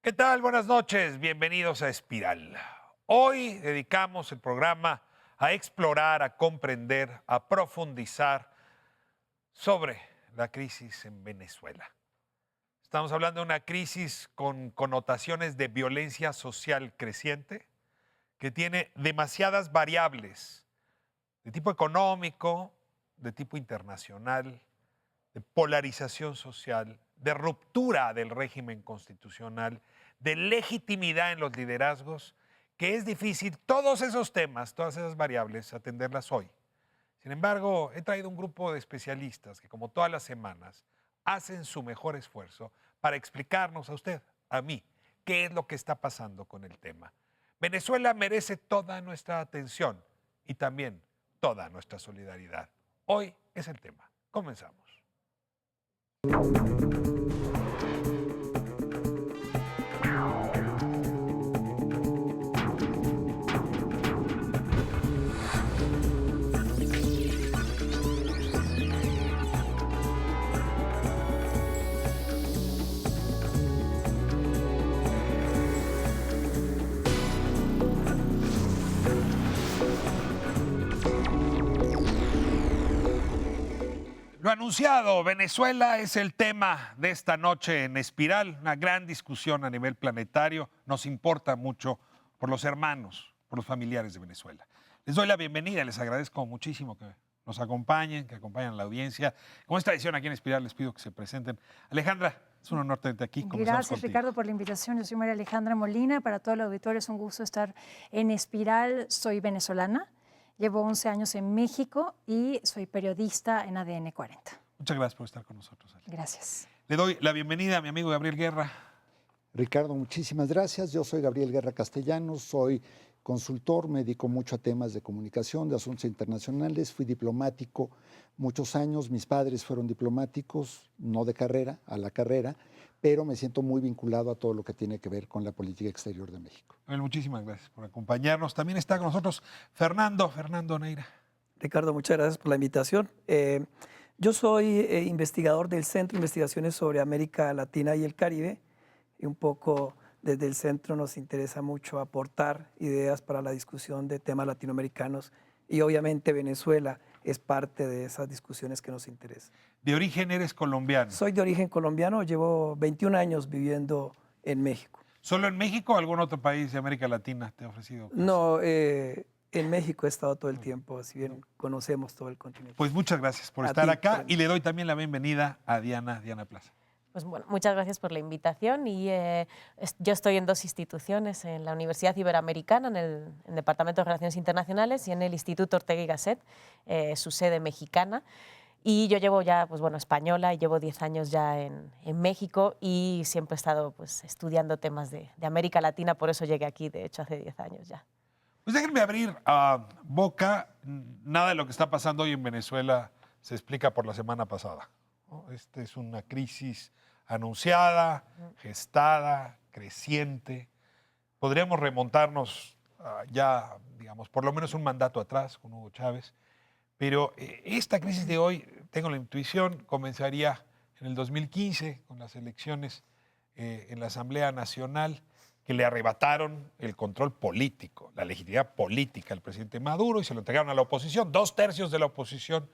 ¿Qué tal? Buenas noches, bienvenidos a Espiral. Hoy dedicamos el programa a explorar, a comprender, a profundizar sobre la crisis en Venezuela. Estamos hablando de una crisis con connotaciones de violencia social creciente que tiene demasiadas variables de tipo económico, de tipo internacional, de polarización social, de ruptura del régimen constitucional, de legitimidad en los liderazgos, que es difícil todos esos temas, todas esas variables, atenderlas hoy. Sin embargo, he traído un grupo de especialistas que, como todas las semanas, hacen su mejor esfuerzo para explicarnos a usted, a mí, qué es lo que está pasando con el tema. Venezuela merece toda nuestra atención y también toda nuestra solidaridad. Hoy es el tema. Comenzamos. Lo anunciado, Venezuela es el tema de esta noche en Espiral, una gran discusión a nivel planetario. Nos importa mucho por los hermanos, por los familiares de Venezuela. Les doy la bienvenida, les agradezco muchísimo que nos acompañen, que acompañen a la audiencia. Como es tradición aquí en Espiral, les pido que se presenten. Alejandra, es un honor tenerte aquí. Comenzamos Gracias, contigo. Ricardo, por la invitación. Yo soy María Alejandra Molina. Para todo el auditorio es un gusto estar en Espiral. Soy venezolana, llevo 11 años en México y soy periodista en ADN 40. Muchas gracias por estar con nosotros. Ale. Gracias. Le doy la bienvenida a mi amigo Gabriel Guerra. Ricardo, muchísimas gracias. Yo soy Gabriel Guerra Castellanos, soy consultor, me dedico mucho a temas de comunicación, de asuntos internacionales, fui diplomático muchos años, mis padres fueron diplomáticos, no de carrera, a la carrera, pero me siento muy vinculado a todo lo que tiene que ver con la política exterior de México. Bueno, muchísimas gracias por acompañarnos. También está con nosotros Fernando Neira. Ricardo, muchas gracias por la invitación. Yo soy investigador del Centro de Investigaciones sobre América Latina y el Caribe, y un poco desde el centro nos interesa mucho aportar ideas para la discusión de temas latinoamericanos, y obviamente Venezuela es parte de esas discusiones que nos interesan. De origen eres colombiano. Soy de origen colombiano, llevo 21 años viviendo en México. ¿Solo en México o algún otro país de América Latina te ha ofrecido? No, en México he estado todo el tiempo, si bien conocemos todo el continente. Pues muchas gracias por A estar ti, acá Fernando. y le doy también la bienvenida a Diana Plaza. Pues bueno, muchas gracias por la invitación y yo estoy en dos instituciones, en la Universidad Iberoamericana, en el Departamento de Relaciones Internacionales y en el Instituto Ortega y Gasset, su sede mexicana. Y yo llevo ya, pues bueno, española y llevo 10 años ya en México y siempre he estado pues, estudiando temas de América Latina, por eso llegué aquí, de hecho, hace 10 años ya. Pues déjenme abrir boca. Nada de lo que está pasando hoy en Venezuela se explica por la semana pasada, ¿no? Esta es una crisis anunciada, gestada, creciente. Podríamos remontarnos ya, digamos, por lo menos un mandato atrás con Hugo Chávez. Pero esta crisis de hoy, tengo la intuición, comenzaría en el 2015 con las elecciones en la Asamblea Nacional que le arrebataron el control político, la legitimidad política al presidente Maduro y se lo entregaron a la oposición. 2/3 de la oposición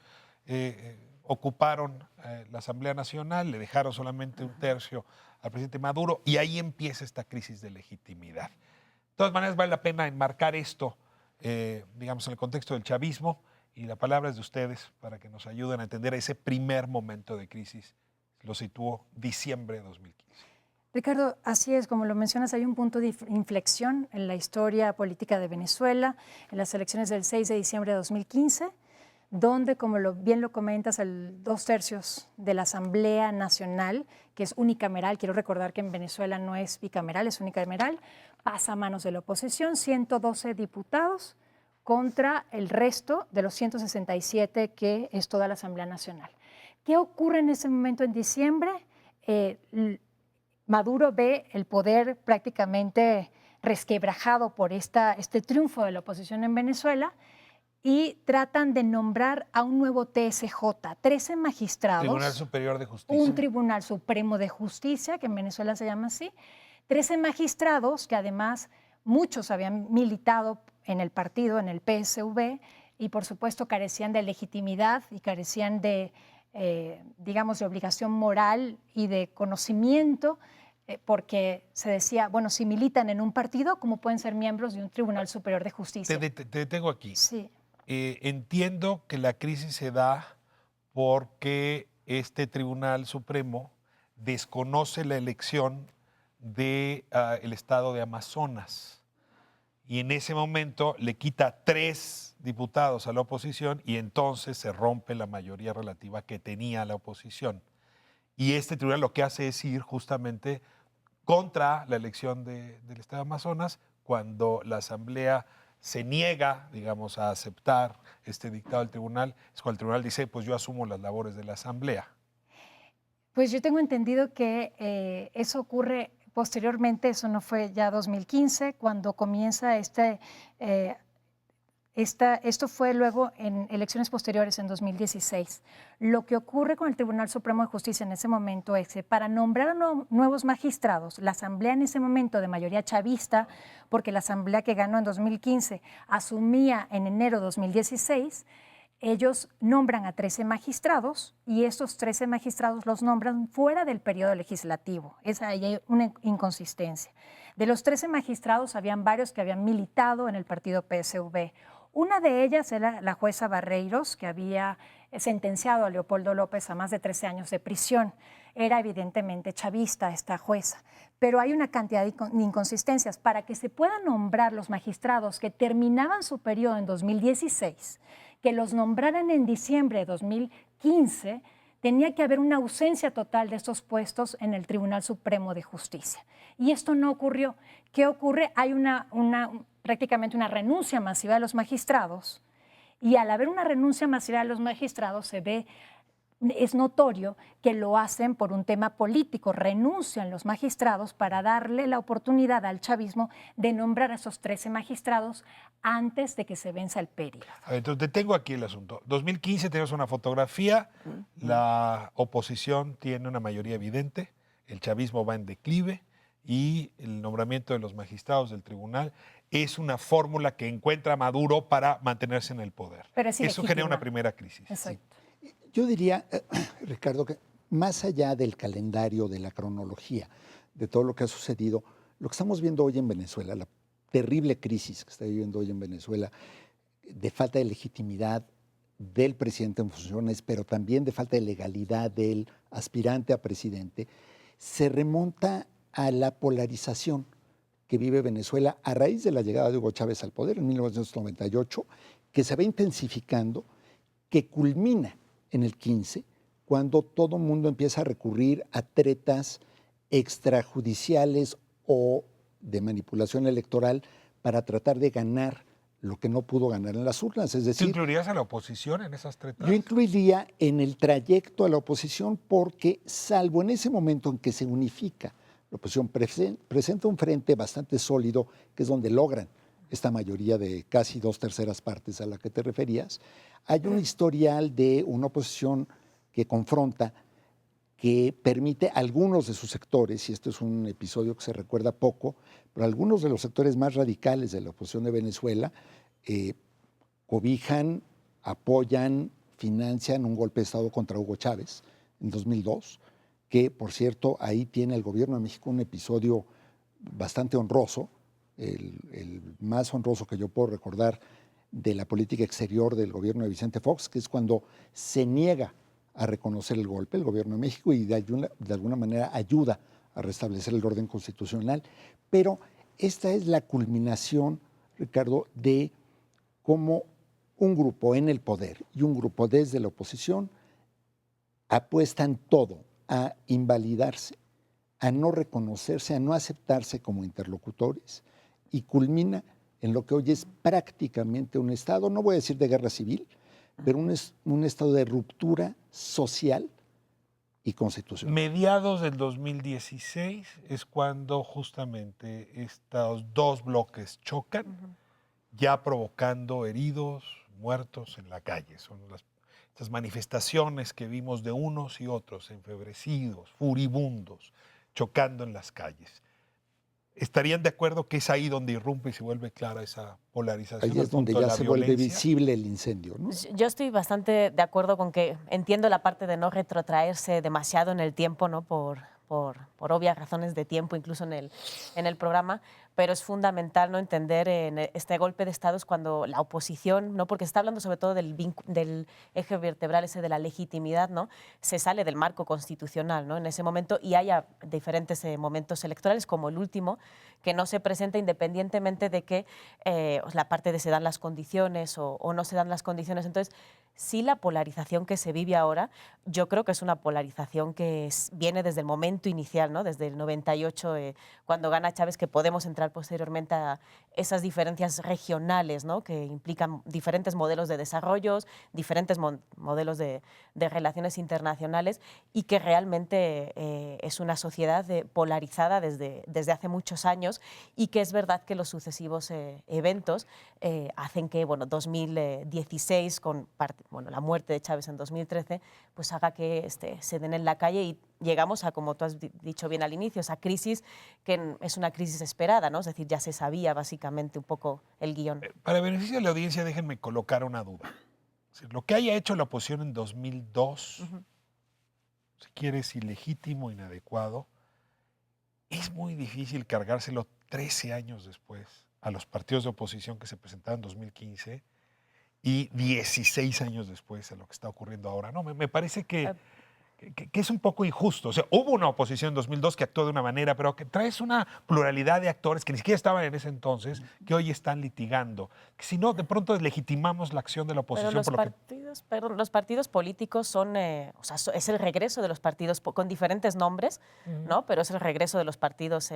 ocuparon la Asamblea Nacional, le dejaron solamente 1/3 al presidente Maduro y ahí empieza esta crisis de legitimidad. De todas maneras, vale la pena enmarcar esto, digamos, en el contexto del chavismo. Y la palabra es de ustedes para que nos ayuden a entender ese primer momento de crisis. Lo situó diciembre de 2015. Ricardo, así es, como lo mencionas, hay un punto de inflexión en la historia política de Venezuela, en las elecciones del 6 de diciembre de 2015, donde, como bien lo comentas, 2/3 de la Asamblea Nacional, que es unicameral, quiero recordar que en Venezuela no es bicameral, es unicameral, pasa a manos de la oposición, 112 diputados contra el resto de los 167 que es toda la Asamblea Nacional. ¿Qué ocurre en ese momento en diciembre? Maduro ve el poder prácticamente resquebrajado por este triunfo de la oposición en Venezuela y tratan de nombrar a un nuevo TSJ, 13 magistrados. Tribunal Superior de Justicia. Un Tribunal Supremo de Justicia, que en Venezuela se llama así, 13 magistrados que además muchos habían militado en el partido, en el PSV, y por supuesto carecían de legitimidad y carecían de, digamos, de obligación moral y de conocimiento, porque se decía, bueno, si militan en un partido, ¿cómo pueden ser miembros de un Tribunal Superior de Justicia? Te detengo aquí. Sí. Entiendo que la crisis se da porque este Tribunal Supremo desconoce la elección del estado de Amazonas y en ese momento le quita 3 diputados a la oposición y entonces se rompe la mayoría relativa que tenía la oposición. Y este tribunal lo que hace es ir justamente contra la elección del estado de Amazonas cuando la Asamblea se niega, digamos, a aceptar este dictado del tribunal, es cuando el tribunal dice, pues yo asumo las labores de la Asamblea. Pues yo tengo entendido que eso ocurre posteriormente, eso no fue ya 2015, cuando comienza esto fue luego en elecciones posteriores, en 2016. Lo que ocurre con el Tribunal Supremo de Justicia en ese momento es que para nombrar a nuevos magistrados, la Asamblea en ese momento de mayoría chavista, porque la Asamblea que ganó en 2015 asumía en enero de 2016, ellos nombran a 13 magistrados y estos 13 magistrados los nombran fuera del periodo legislativo. Ahí hay una inconsistencia. De los 13 magistrados, habían varios que habían militado en el partido PSV. Una de ellas era la jueza Barreiros, que había sentenciado a Leopoldo López a más de 13 años de prisión. Era evidentemente chavista esta jueza, pero hay una cantidad de inconsistencias. Para que se puedan nombrar los magistrados que terminaban su periodo en 2016, que los nombraran en diciembre de 2015, tenía que haber una ausencia total de estos puestos en el Tribunal Supremo de Justicia. Y esto no ocurrió. ¿Qué ocurre? Hay prácticamente una renuncia masiva de los magistrados, y al haber una renuncia masiva de los magistrados es notorio que lo hacen por un tema político, renuncian los magistrados para darle la oportunidad al chavismo de nombrar a esos 13 magistrados antes de que se venza el periodo. A ver, entonces detengo aquí el asunto. 2015 tenemos una fotografía, la oposición tiene una mayoría evidente, el chavismo va en declive y el nombramiento de los magistrados del tribunal es una fórmula que encuentra Maduro para mantenerse en el poder. Pero es eso genera una primera crisis. Exacto. Sí. Yo diría, Ricardo, que más allá del calendario, de la cronología, de todo lo que ha sucedido, lo que estamos viendo hoy en Venezuela, la terrible crisis que está viviendo hoy en Venezuela, de falta de legitimidad del presidente en funciones, pero también de falta de legalidad del aspirante a presidente, se remonta a la polarización que vive Venezuela a raíz de la llegada de Hugo Chávez al poder en 1998, que se va intensificando, que culmina en el 15, cuando todo el mundo empieza a recurrir a tretas extrajudiciales o de manipulación electoral para tratar de ganar lo que no pudo ganar en las urnas. Es decir, ¿Tú incluirías a la oposición en esas tretas? yo incluiría en el trayecto a la oposición porque, salvo en ese momento en que se unifica, la oposición presenta un frente bastante sólido, que es donde logran esta mayoría de casi 2/3 partes a la que te referías. Hay un historial de una oposición que confronta, que permite a algunos de sus sectores, y esto es un episodio que se recuerda poco, pero algunos de los sectores más radicales de la oposición de Venezuela cobijan, apoyan, financian un golpe de Estado contra Hugo Chávez en 2002, que, por cierto, ahí tiene el gobierno de México un episodio bastante honroso, el más honroso que yo puedo recordar de la política exterior del gobierno de Vicente Fox, que es cuando se niega a reconocer el golpe, el gobierno de México, y de alguna manera ayuda a restablecer el orden constitucional. Pero esta es la culminación, Ricardo, de cómo un grupo en el poder y un grupo desde la oposición apuestan todo a invalidarse, a no reconocerse, a no aceptarse como interlocutores, y culmina en lo que hoy es prácticamente un estado, no voy a decir de guerra civil, pero un estado de ruptura social y constitucional. Mediados del 2016 es cuando justamente estos dos bloques chocan, ya provocando heridos, muertos en la calle. Son estas manifestaciones que vimos de unos y otros, enfebrecidos, furibundos, chocando en las calles. ¿estarían de acuerdo que es ahí donde irrumpe y se vuelve clara esa polarización? Ahí es donde ya se vuelve visible el incendio, ¿no? Yo estoy bastante de acuerdo con que entiendo la parte de no retrotraerse demasiado en el tiempo, ¿no? Por obvias razones de tiempo, incluso en el programa, pero es fundamental no entender en este golpe de Estado es cuando la oposición, ¿no? Porque se está hablando sobre todo del eje vertebral ese de la legitimidad, ¿no? Se sale del marco constitucional, ¿no? En ese momento, y haya diferentes momentos electorales, como el último, que no se presenta independientemente de que la parte de se dan las condiciones o no se dan las condiciones. Entonces, sí, la polarización que se vive ahora, yo creo que es una polarización que viene desde el momento inicial, ¿no? Desde el 98, cuando gana Chávez, que podemos entrar posteriormente a esas diferencias regionales, ¿no? Que implican diferentes modelos de desarrollos, diferentes modelos de relaciones internacionales, y que realmente es una sociedad polarizada desde hace muchos años, y que es verdad que los sucesivos eventos hacen que 2016, con la muerte de Chávez en 2013, pues haga que se den en la calle y llegamos a, como tú has dicho bien al inicio, esa crisis que es una crisis esperada, ¿no? Es decir, ya se sabía básicamente un poco el guión. Para beneficio de la audiencia, déjenme colocar una duda. Es decir, lo que haya hecho la oposición en 2002, si quieres, ilegítimo, inadecuado, es muy difícil cargárselo 13 años después a los partidos de oposición que se presentaron en 2015 y 16 años después a lo que está ocurriendo ahora. No, me parece que es un poco injusto. O sea, hubo una oposición en 2002 que actuó de una manera, pero que traes una pluralidad de actores que ni siquiera estaban en ese entonces, que hoy están litigando. Que si no, de pronto deslegitimamos la acción de la oposición. Los partidos políticos son, es el regreso de los partidos con diferentes nombres, ¿no? Pero es el regreso de los partidos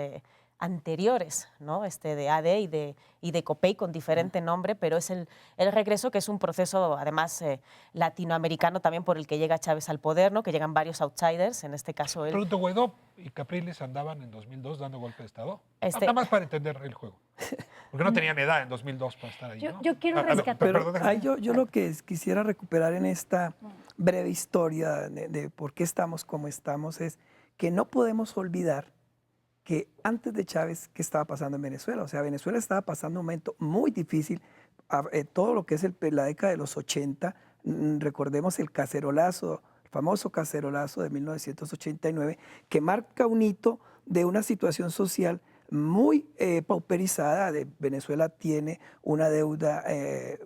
anteriores, ¿no? De AD y de COPEI con diferente nombre, pero es el regreso, que es un proceso además latinoamericano también por el que llega Chávez al poder, ¿no? Que llegan varios outsiders, en este caso él. Pregunto, ¿Guaidó y Capriles andaban en 2002 dando golpe de Estado? Nada más para entender el juego. Porque no tenían edad en 2002 para estar ahí, ¿no? Yo quiero rescatar. Pero yo lo que quisiera recuperar en esta breve historia de por qué estamos como estamos es que no podemos olvidar que antes de Chávez, ¿qué estaba pasando en Venezuela? O sea, Venezuela estaba pasando un momento muy difícil, todo lo que es la década de los 80, recordemos el cacerolazo, el famoso cacerolazo de 1989, que marca un hito de una situación social muy pauperizada. Venezuela tiene una deuda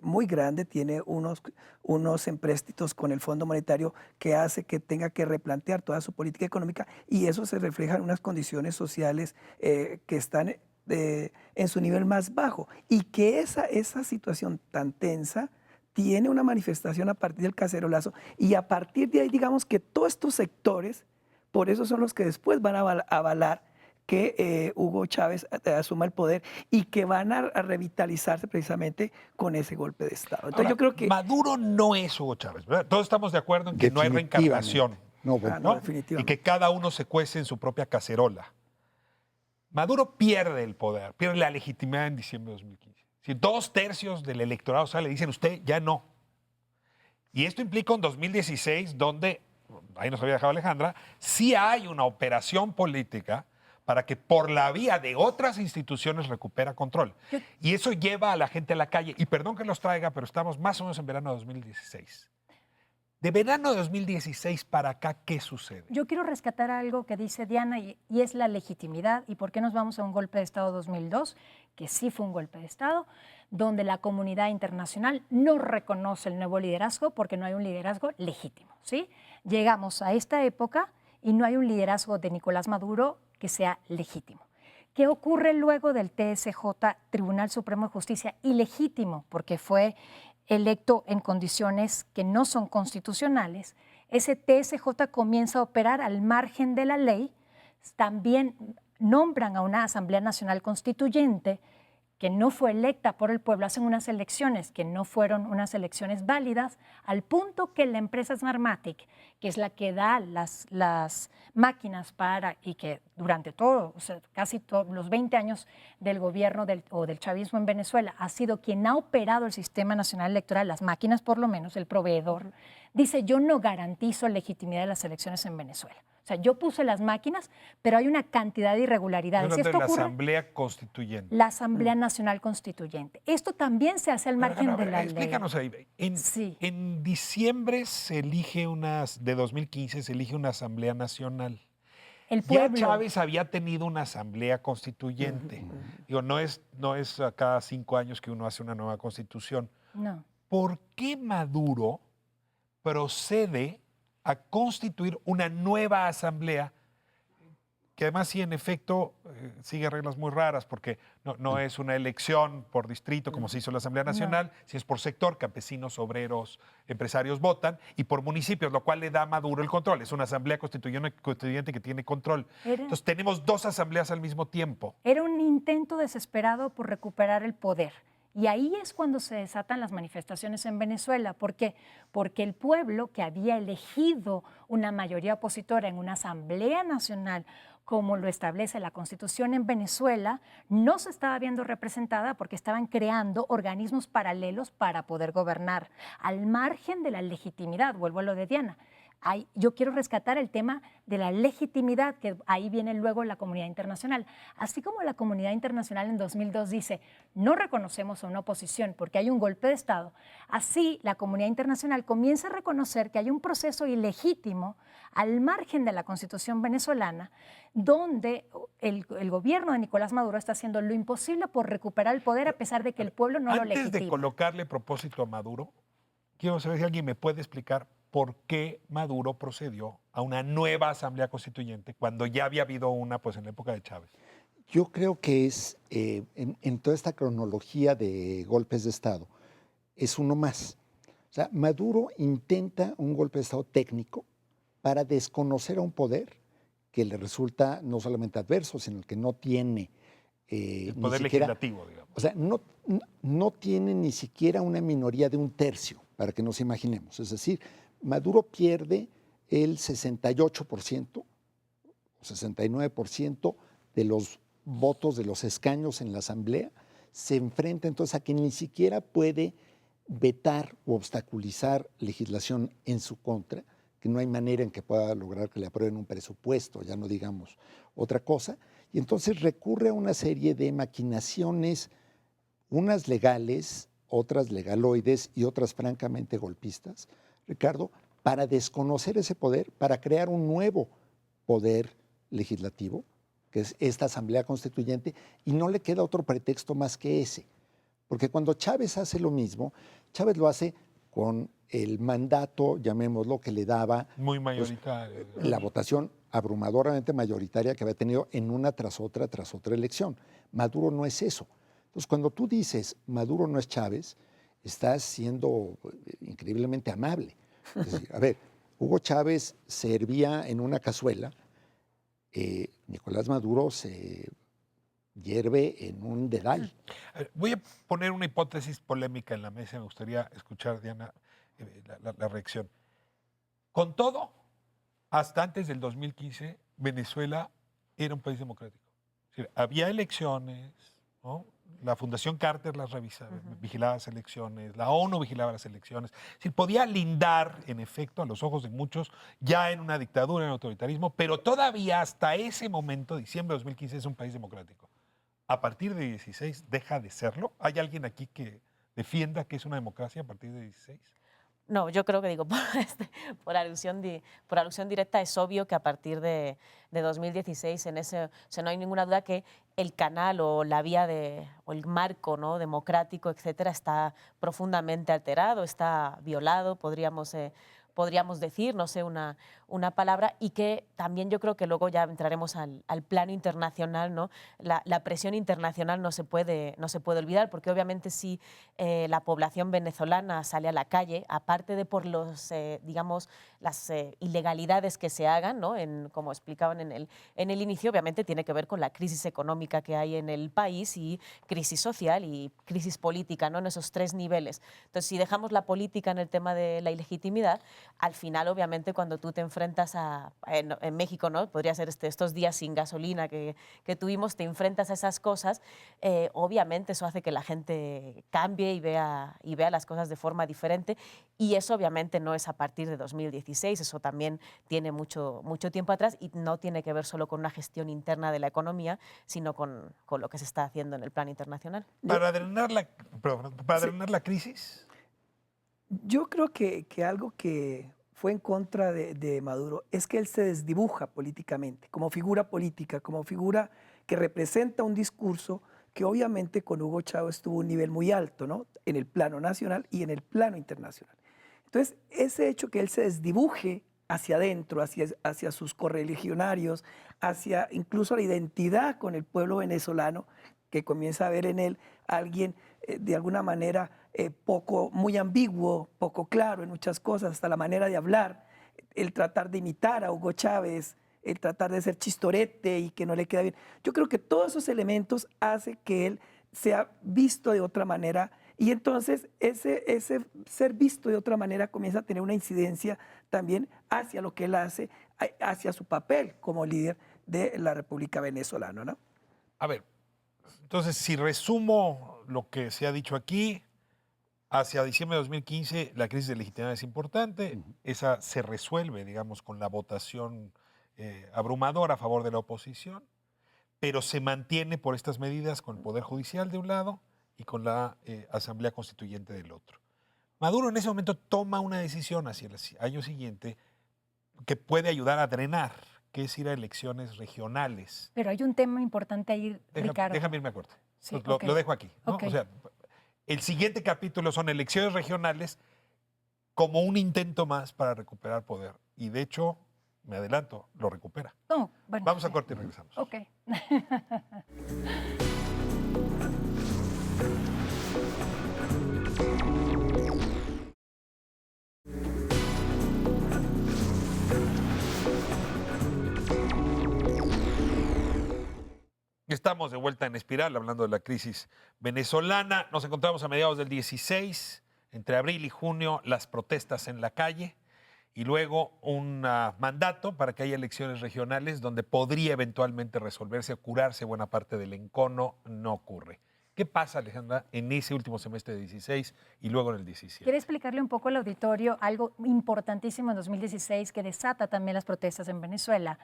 muy grande, tiene unos empréstitos con el Fondo Monetario que hace que tenga que replantear toda su política económica, y eso se refleja en unas condiciones sociales que están en su nivel más bajo, y que esa situación tan tensa tiene una manifestación a partir del cacerolazo, y a partir de ahí, digamos que todos estos sectores, por eso son los que después van a avalar que Hugo Chávez asuma el poder, y que van a revitalizarse precisamente con ese golpe de Estado. Entonces, ahora, yo creo que Maduro no es Hugo Chávez, ¿verdad? Todos estamos de acuerdo en que no hay reencarnación. No, bueno. ¿no? Definitivamente. Y que cada uno se cuece en su propia cacerola. Maduro pierde el poder, pierde la legitimidad en diciembre de 2015. Si 2/3 del electorado sale y dicen, usted ya no. Y esto implica un 2016 donde, ahí nos había dejado Alejandra, sí hay una operación política para que por la vía de otras instituciones recupera control. Y eso lleva a la gente a la calle. Y perdón que los traiga, pero estamos más o menos en verano de 2016. De verano de 2016 para acá, ¿qué sucede? Yo quiero rescatar algo que dice Diana, y es la legitimidad. ¿Y por qué nos vamos a un golpe de Estado 2002? Que sí fue un golpe de Estado, donde la comunidad internacional no reconoce el nuevo liderazgo porque no hay un liderazgo legítimo, ¿sí? Llegamos a esta época y no hay un liderazgo de Nicolás Maduro que sea legítimo. ¿Qué ocurre luego del TSJ, Tribunal Supremo de Justicia? Ilegítimo, porque fue electo en condiciones que no son constitucionales. Ese TSJ comienza a operar al margen de la ley. También nombran a una Asamblea Nacional Constituyente que no fue electa por el pueblo, hacen unas elecciones que no fueron unas elecciones válidas, al punto que la empresa Smartmatic, que es la que da las máquinas para, y que durante todo, o sea, casi todos los 20 años del gobierno o del chavismo en Venezuela, ha sido quien ha operado el sistema nacional electoral, las máquinas por lo menos, el proveedor dice, yo no garantizo legitimidad de las elecciones en Venezuela. O sea, yo puse las máquinas, pero hay una cantidad de irregularidades. Hablando ¿Y esto de la ocurre? Asamblea Constituyente. La Asamblea Nacional Constituyente. Esto también se hace al margen A ver, de la ley. explícanos ahí. Sí. En diciembre de 2015 se elige una Asamblea Nacional. El Ya pueblo. Chávez había tenido una Asamblea Constituyente. Digo, no es a cada 5 años que uno hace una nueva Constitución. No. ¿Por qué Maduro procede a constituir una nueva asamblea que además sí, en efecto, sigue reglas muy raras porque no es una elección por distrito como se hizo en la Asamblea Nacional, si es por sector, campesinos, obreros, empresarios votan, y por municipios, lo cual le da a Maduro el control. Es una asamblea constituyente que tiene control. Entonces tenemos 2 asambleas al mismo tiempo. Era un intento desesperado por recuperar el poder. Y ahí es cuando se desatan las manifestaciones en Venezuela. ¿Por qué? Porque el pueblo que había elegido una mayoría opositora en una Asamblea Nacional, como lo establece la Constitución en Venezuela, no se estaba viendo representada porque estaban creando organismos paralelos para poder gobernar, al margen de la legitimidad. Vuelvo a lo de Diana. Yo quiero rescatar el tema de la legitimidad, que ahí viene luego la comunidad internacional. Así como la comunidad internacional en 2002 dice, no reconocemos a una oposición porque hay un golpe de Estado, así la comunidad internacional comienza a reconocer que hay un proceso ilegítimo al margen de la Constitución venezolana, donde el gobierno de Nicolás Maduro está haciendo lo imposible por recuperar el poder a pesar de que el pueblo no lo legitima. Antes de colocarle propósito a Maduro, quiero saber si alguien me puede explicar por qué Maduro procedió a una nueva Asamblea Constituyente cuando ya había habido una pues, en la época de Chávez. Yo creo que es, en toda esta cronología de golpes de Estado, es uno más. O sea, Maduro intenta un golpe de Estado técnico para desconocer a un poder que le resulta no solamente adverso, sino que no tiene el poder legislativo, digamos. O sea, no tiene ni siquiera una minoría de 1/3, para que nos imaginemos. Es decir, Maduro pierde el 68% o 69% de los votos, de los escaños en la Asamblea, se enfrenta entonces a que ni siquiera puede vetar o obstaculizar legislación en su contra, que no hay manera en que pueda lograr que le aprueben un presupuesto, ya no digamos otra cosa, y entonces recurre a una serie de maquinaciones, unas legales, otras legaloides y otras francamente golpistas, Ricardo, para desconocer ese poder, para crear un nuevo poder legislativo, que es esta Asamblea Constituyente, y no le queda otro pretexto más que ese. Porque cuando Chávez hace lo mismo, Chávez lo hace con el mandato, llamémoslo, que le daba muy mayoritario, pues, la votación abrumadoramente mayoritaria que había tenido en una tras otra elección. Maduro no es eso. Entonces, cuando tú dices Maduro no es Chávez, estás siendo increíblemente amable. Es decir, a ver, Hugo Chávez se hervía en una cazuela, Nicolás Maduro se hierve en un dedal. Voy a poner una hipótesis polémica en la mesa, me gustaría escuchar, Diana, la reacción. Con todo, hasta antes del 2015, Venezuela era un país democrático. Es decir, había elecciones, ¿no? La Fundación Carter las revisaba, vigilaba las elecciones, la ONU vigilaba las elecciones. Es decir, podía lindar, en efecto, a los ojos de muchos, ya en una dictadura, en un autoritarismo, pero todavía hasta ese momento, diciembre de 2015, es un país democrático. A partir de 16 deja de serlo. ¿Hay alguien aquí que defienda que es una democracia a partir de 16? No, yo creo que digo, por alusión directa, es obvio que a partir de 2016, o sea, no hay ninguna duda que el canal o la vía o el marco, ¿no?, democrático, etcétera, está profundamente alterado, está violado, podríamos decir, no sé, una palabra, y que también yo creo que luego ya entraremos al plano internacional, ¿no? La presión internacional no se puede olvidar, porque obviamente si la población venezolana sale a la calle, aparte de por las ilegalidades que se hagan, ¿no?, como explicaban en el inicio, obviamente tiene que ver con la crisis económica que hay en el país y crisis social y crisis política, ¿no?, en esos 3 niveles. Entonces, si dejamos la política en el tema de la ilegitimidad, al final, obviamente, cuando tú te enfrentas en México, ¿no? Podría ser estos días sin gasolina que tuvimos, te enfrentas a esas cosas, obviamente eso hace que la gente cambie y vea las cosas de forma diferente, y eso obviamente no es a partir de 2016, eso también tiene mucho tiempo atrás y no tiene que ver solo con una gestión interna de la economía, sino con lo que se está haciendo en el plano internacional. Para drenar la crisis. Yo creo que algo que fue en contra de Maduro es que él se desdibuja políticamente, como figura política, como figura que representa un discurso que obviamente con Hugo Chávez tuvo un nivel muy alto, ¿no? En el plano nacional y en el plano internacional. Entonces, ese hecho que él se desdibuje hacia adentro, hacia sus correligionarios, hacia incluso la identidad con el pueblo venezolano, que comienza a ver en él a alguien de alguna manera muy ambiguo, poco claro en muchas cosas, hasta la manera de hablar, el tratar de imitar a Hugo Chávez, el tratar de ser chistorete y que no le queda bien. Yo creo que todos esos elementos hacen que él sea visto de otra manera, y entonces ese ser visto de otra manera comienza a tener una incidencia también hacia lo que él hace, hacia su papel como líder de la República Venezolana, ¿no? A ver, entonces, si resumo lo que se ha dicho aquí, hacia diciembre de 2015 la crisis de legitimidad es importante. Esa se resuelve, digamos, con la votación abrumadora a favor de la oposición, pero se mantiene por estas medidas con el Poder Judicial de un lado y con la Asamblea Constituyente del otro. Maduro en ese momento toma una decisión hacia el año siguiente que puede ayudar a drenar, que es ir a elecciones regionales. Pero hay un tema importante ahí, Ricardo. Déjame irme a corte. Sí, Lo dejo aquí, ¿no? Ok. O sea, el siguiente capítulo son elecciones regionales como un intento más para recuperar poder. Y de hecho, me adelanto, lo recupera. No, bueno, Vamos a sí. corte y regresamos. Ok. Estamos de vuelta en Espiral, hablando de la crisis venezolana. Nos encontramos a mediados del 16, entre abril y junio, las protestas en la calle y luego un mandato para que haya elecciones regionales donde podría eventualmente resolverse o curarse buena parte del encono. No ocurre. ¿Qué pasa, Alejandra, en ese último semestre de 16 y luego en el 17? Quiero explicarle un poco al auditorio algo importantísimo en 2016 que desata también las protestas en Venezuela,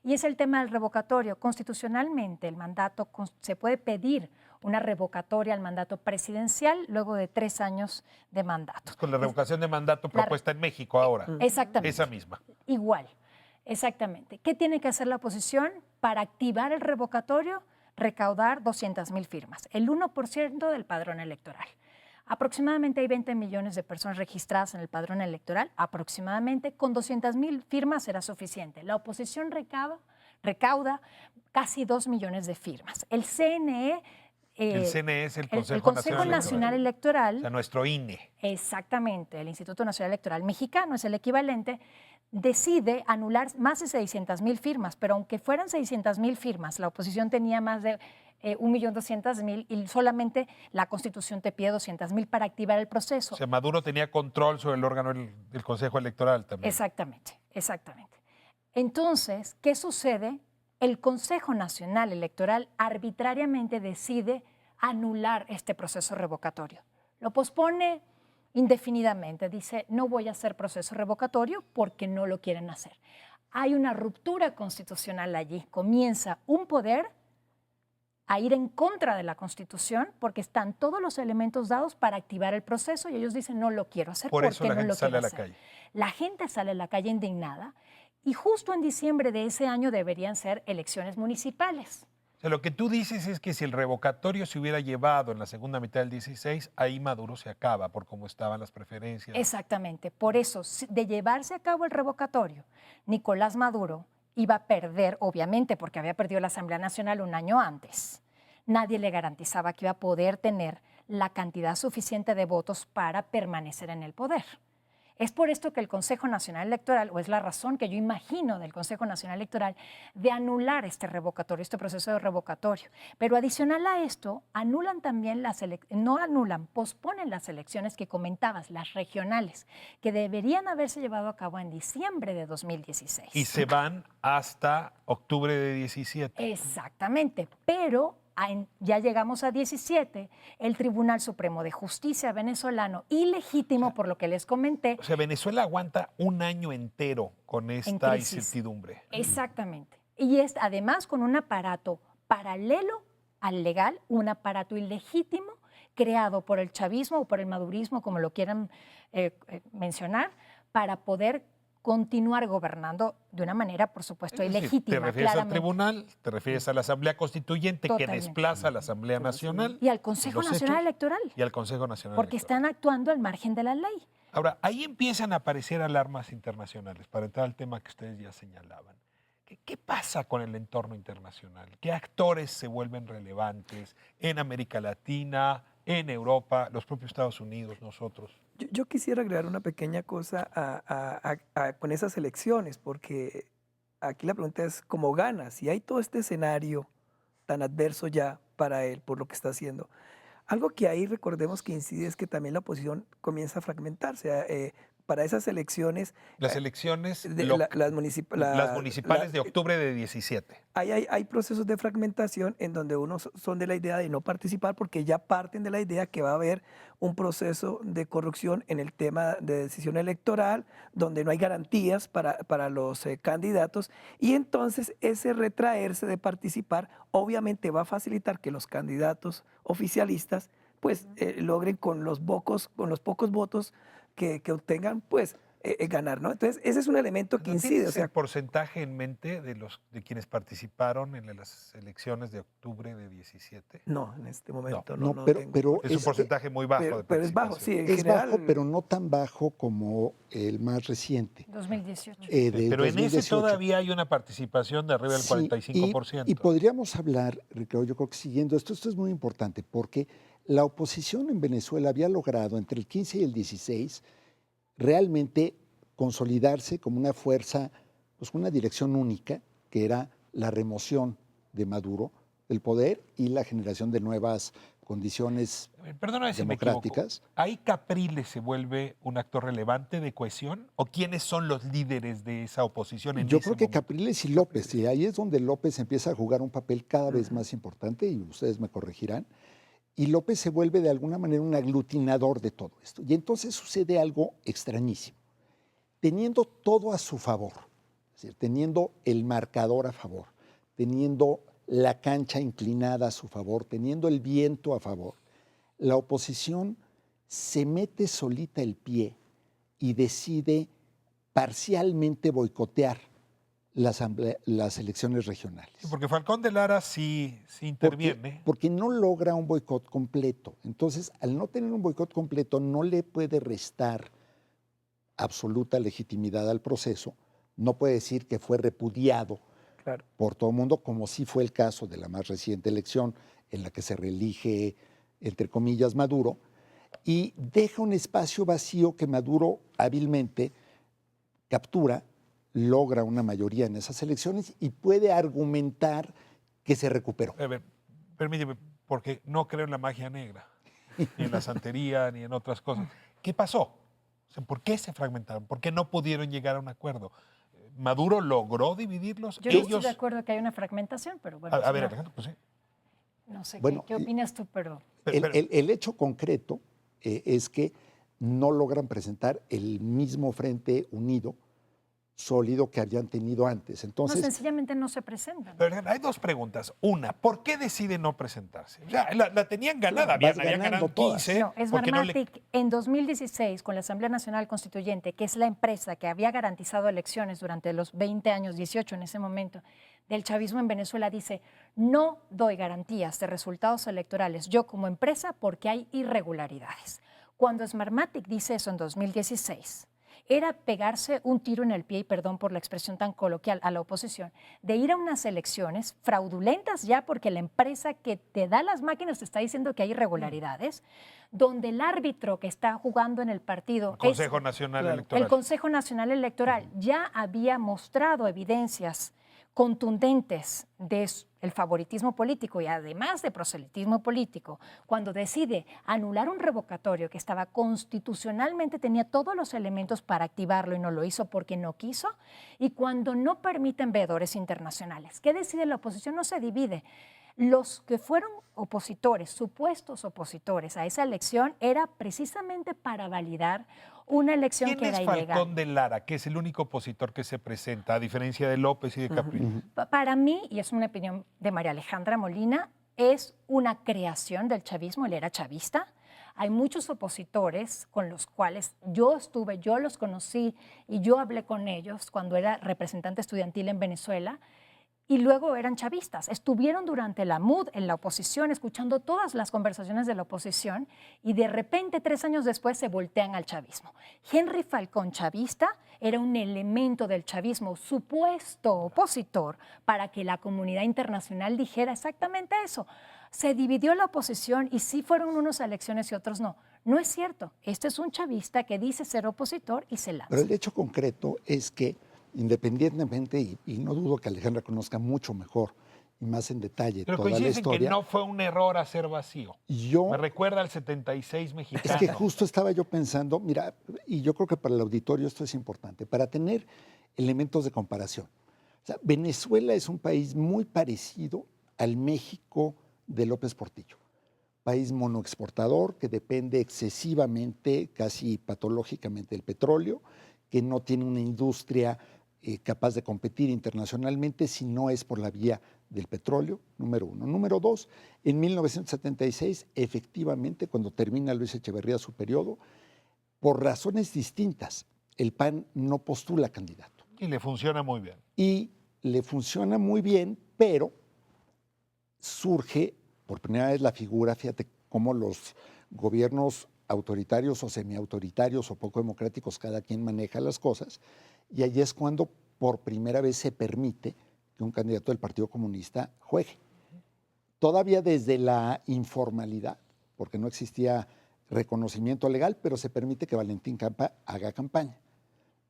y es el tema del revocatorio. Constitucionalmente, el mandato, se puede pedir una revocatoria al mandato presidencial luego de 3 años de mandato. Con la revocación de mandato propuesta en México ahora. Exactamente. Esa misma. Igual, exactamente. ¿Qué tiene que hacer la oposición para activar el revocatorio? Recaudar 200,000 firmas, el 1% del padrón electoral. Aproximadamente hay 20 millones de personas registradas en el padrón electoral, aproximadamente, con 200,000 firmas será suficiente. La oposición recauda casi 2 millones de firmas. El CNE... el CNE es el Consejo, el Consejo Nacional Electoral. O sea, nuestro INE. Exactamente, el Instituto Nacional Electoral Mexicano es el equivalente, decide anular más de 600,000 firmas, pero aunque fueran 600,000 firmas, la oposición tenía más de 1.200.000 y solamente la Constitución te pide 200,000 para activar el proceso. O sea, Maduro tenía control sobre el órgano del Consejo Electoral también. Exactamente, exactamente. Entonces, ¿qué sucede? El Consejo Nacional Electoral arbitrariamente decide anular este proceso revocatorio. Lo pospone indefinidamente, dice, no voy a hacer proceso revocatorio porque no lo quieren hacer. Hay una ruptura constitucional allí. Comienza un poder a ir en contra de la Constitución porque están todos los elementos dados para activar el proceso y ellos dicen, no lo quiero hacer Por porque eso la no gente lo sale quiero a la hacer. calle. La gente sale a la calle indignada y justo en diciembre de ese año deberían ser elecciones municipales. O sea, lo que tú dices es que si el revocatorio se hubiera llevado en la segunda mitad del 16, ahí Maduro se acaba por cómo estaban las preferencias. Exactamente. Por eso, de llevarse a cabo el revocatorio, Nicolás Maduro iba a perder, obviamente, porque había perdido la Asamblea Nacional un año antes. Nadie le garantizaba que iba a poder tener la cantidad suficiente de votos para permanecer en el poder. Es por esto que el Consejo Nacional Electoral, o es la razón que yo imagino del Consejo Nacional Electoral, de anular este revocatorio, este proceso de revocatorio. Pero adicional a esto, anulan también posponen las elecciones que comentabas, las regionales, que deberían haberse llevado a cabo en diciembre de 2016. Y se van hasta octubre de 17. Exactamente, pero ya llegamos a 17, el Tribunal Supremo de Justicia venezolano, ilegítimo por lo que les comenté. O sea, Venezuela aguanta un año entero con esta crisis. incertidumbre. Exactamente. Y es además con un aparato paralelo al legal, un aparato ilegítimo creado por el chavismo o por el madurismo, como lo quieran mencionar, para poder continuar gobernando de una manera, por supuesto, Es decir, ilegítima. te refieres al claramente. tribunal, te refieres a la Asamblea Constituyente Totalmente. que desplaza a la Asamblea Nacional. Y al Consejo los Nacional hechos, Electoral. Y al Consejo Nacional Porque Electoral. están actuando al margen de la ley. Ahora, ahí empiezan a aparecer alarmas internacionales, para entrar al tema que ustedes ya señalaban. ¿Qué pasa con el entorno internacional? ¿Qué actores se vuelven relevantes en América Latina, en Europa, los propios Estados Unidos, nosotros? Yo quisiera agregar una pequeña cosa con esas elecciones, porque aquí la pregunta es cómo gana, si hay todo este escenario tan adverso ya para él por lo que está haciendo. Algo que ahí recordemos que incide es que también la oposición comienza a fragmentarse. Para esas elecciones... Las elecciones, las municipales de octubre de 17. Hay procesos de fragmentación en donde unos son de la idea de no participar porque ya parten de la idea que va a haber un proceso de corrupción en el tema de decisión electoral, donde no hay garantías para los candidatos, y entonces ese retraerse de participar obviamente va a facilitar que los candidatos oficialistas pues logren con los pocos votos que obtengan, pues, ganar, ¿no? Entonces, ese es un elemento que incide. ¿Tienes el porcentaje en mente de quienes participaron en las elecciones de octubre de 17? No, en este momento No, no pero, tengo. pero Es un porcentaje muy bajo de participación. Pero es bajo, sí, en es general. bajo, pero no tan bajo como el más reciente. 2018. De Pero en ese 2018. todavía hay una participación de arriba del Sí, 45%. y podríamos hablar, Ricardo, yo creo que siguiendo esto es muy importante, porque la oposición en Venezuela había logrado entre el 15 y el 16 realmente consolidarse como una fuerza, pues una dirección única, que era la remoción de Maduro del poder y la generación de nuevas condiciones Perdóname si me equivoco. democráticas. ¿Ahí Capriles se vuelve un actor relevante de cohesión? ¿O quiénes son los líderes de esa oposición en Yo ese creo que momento? Capriles y López, y ahí es donde López empieza a jugar un papel cada vez más importante, y ustedes me corregirán, y López se vuelve de alguna manera un aglutinador de todo esto. Y entonces sucede algo extrañísimo. Teniendo todo a su favor, es decir, teniendo el marcador a favor, teniendo la cancha inclinada a su favor, teniendo el viento a favor, la oposición se mete solita el pie y decide parcialmente boicotear las elecciones regionales. Sí, porque Falcón de Lara sí interviene. Porque no logra un boicot completo. Entonces, al no tener un boicot completo, no le puede restar absoluta legitimidad al proceso. No puede decir que fue repudiado por todo el mundo, como sí fue el caso de la más reciente elección en la que se reelige, entre comillas, Maduro, y deja un espacio vacío que Maduro hábilmente captura, logra una mayoría en esas elecciones y puede argumentar que se recuperó. A ver, permíteme, porque no creo en la magia negra, ni en la santería, ni en otras cosas. ¿Qué pasó? O sea, ¿por qué se fragmentaron? ¿Por qué no pudieron llegar a un acuerdo? ¿Maduro logró dividirlos? Yo no estoy de acuerdo que hay una fragmentación, pero bueno. A ver, Alejandro, pues sí. No sé, Bueno, ¿qué opinas tú? Pero el hecho concreto es que no logran presentar el mismo frente unido, sólido que habían tenido antes. Entonces, no, sencillamente no se presentan. Pero hay dos preguntas. Una, ¿por qué deciden no presentarse? O sea, la tenían ganada, habían ganado 15. No, Smartmatic en 2016, con la Asamblea Nacional Constituyente, que es la empresa que había garantizado elecciones durante los 20 años, 18 en ese momento, del chavismo en Venezuela, dice, no doy garantías de resultados electorales yo como empresa porque hay irregularidades. Cuando Smartmatic dice eso en 2016, era pegarse un tiro en el pie, y perdón por la expresión tan coloquial, a la oposición, de ir a unas elecciones fraudulentas ya porque la empresa que te da las máquinas te está diciendo que hay irregularidades, donde el árbitro que está jugando en el partido El Consejo Nacional Electoral. el Consejo Nacional Electoral ya había mostrado evidencias contundentes del favoritismo político y además de proselitismo político, cuando decide anular un revocatorio que estaba constitucionalmente, tenía todos los elementos para activarlo y no lo hizo porque no quiso, y cuando no permiten veedores internacionales. ¿Qué decide la oposición? No se divide. Los que fueron opositores, supuestos opositores a esa elección, era precisamente para validar una elección que era ¿Quién es ilegal. Falcón de Lara, que es el único opositor que se presenta, a diferencia de López y de Caprile? Para mí, y es una opinión de María Alejandra Molina, es una creación del chavismo, él era chavista. Hay muchos opositores con los cuales yo estuve, yo los conocí y yo hablé con ellos cuando era representante estudiantil en Venezuela, y luego eran chavistas. Estuvieron durante la MUD en la oposición, escuchando todas las conversaciones de la oposición, y de repente, 3 años después, se voltean al chavismo. Henry Falcón, chavista, era un elemento del chavismo, supuesto opositor, para que la comunidad internacional dijera exactamente eso. Se dividió la oposición y sí fueron unos a elecciones y otros no. No es cierto. Este es un chavista que dice ser opositor y se lanza. Pero el hecho concreto es que, independientemente, y no dudo que Alejandra conozca mucho mejor y más en detalle Pero toda la coincides en que historia. no fue un error hacer vacío. Yo, Me recuerda al 76 mexicano. es que justo estaba yo pensando, mira, y yo creo que para el auditorio esto es importante, para tener elementos de comparación. O sea, Venezuela es un país muy parecido al México de López Portillo. País monoexportador que depende excesivamente, casi patológicamente del petróleo, que no tiene una industria capaz de competir internacionalmente si no es por la vía del petróleo, número uno. Número dos, en 1976, efectivamente, cuando termina Luis Echeverría su periodo, por razones distintas, el PAN no postula candidato. Y le funciona muy bien. Y le funciona muy bien, pero surge por primera vez la figura, fíjate cómo los gobiernos autoritarios o semiautoritarios o poco democráticos, cada quien maneja las cosas, y allí es cuando por primera vez se permite que un candidato del Partido Comunista juegue. Todavía desde la informalidad, porque no existía reconocimiento legal, pero se permite que Valentín Campa haga campaña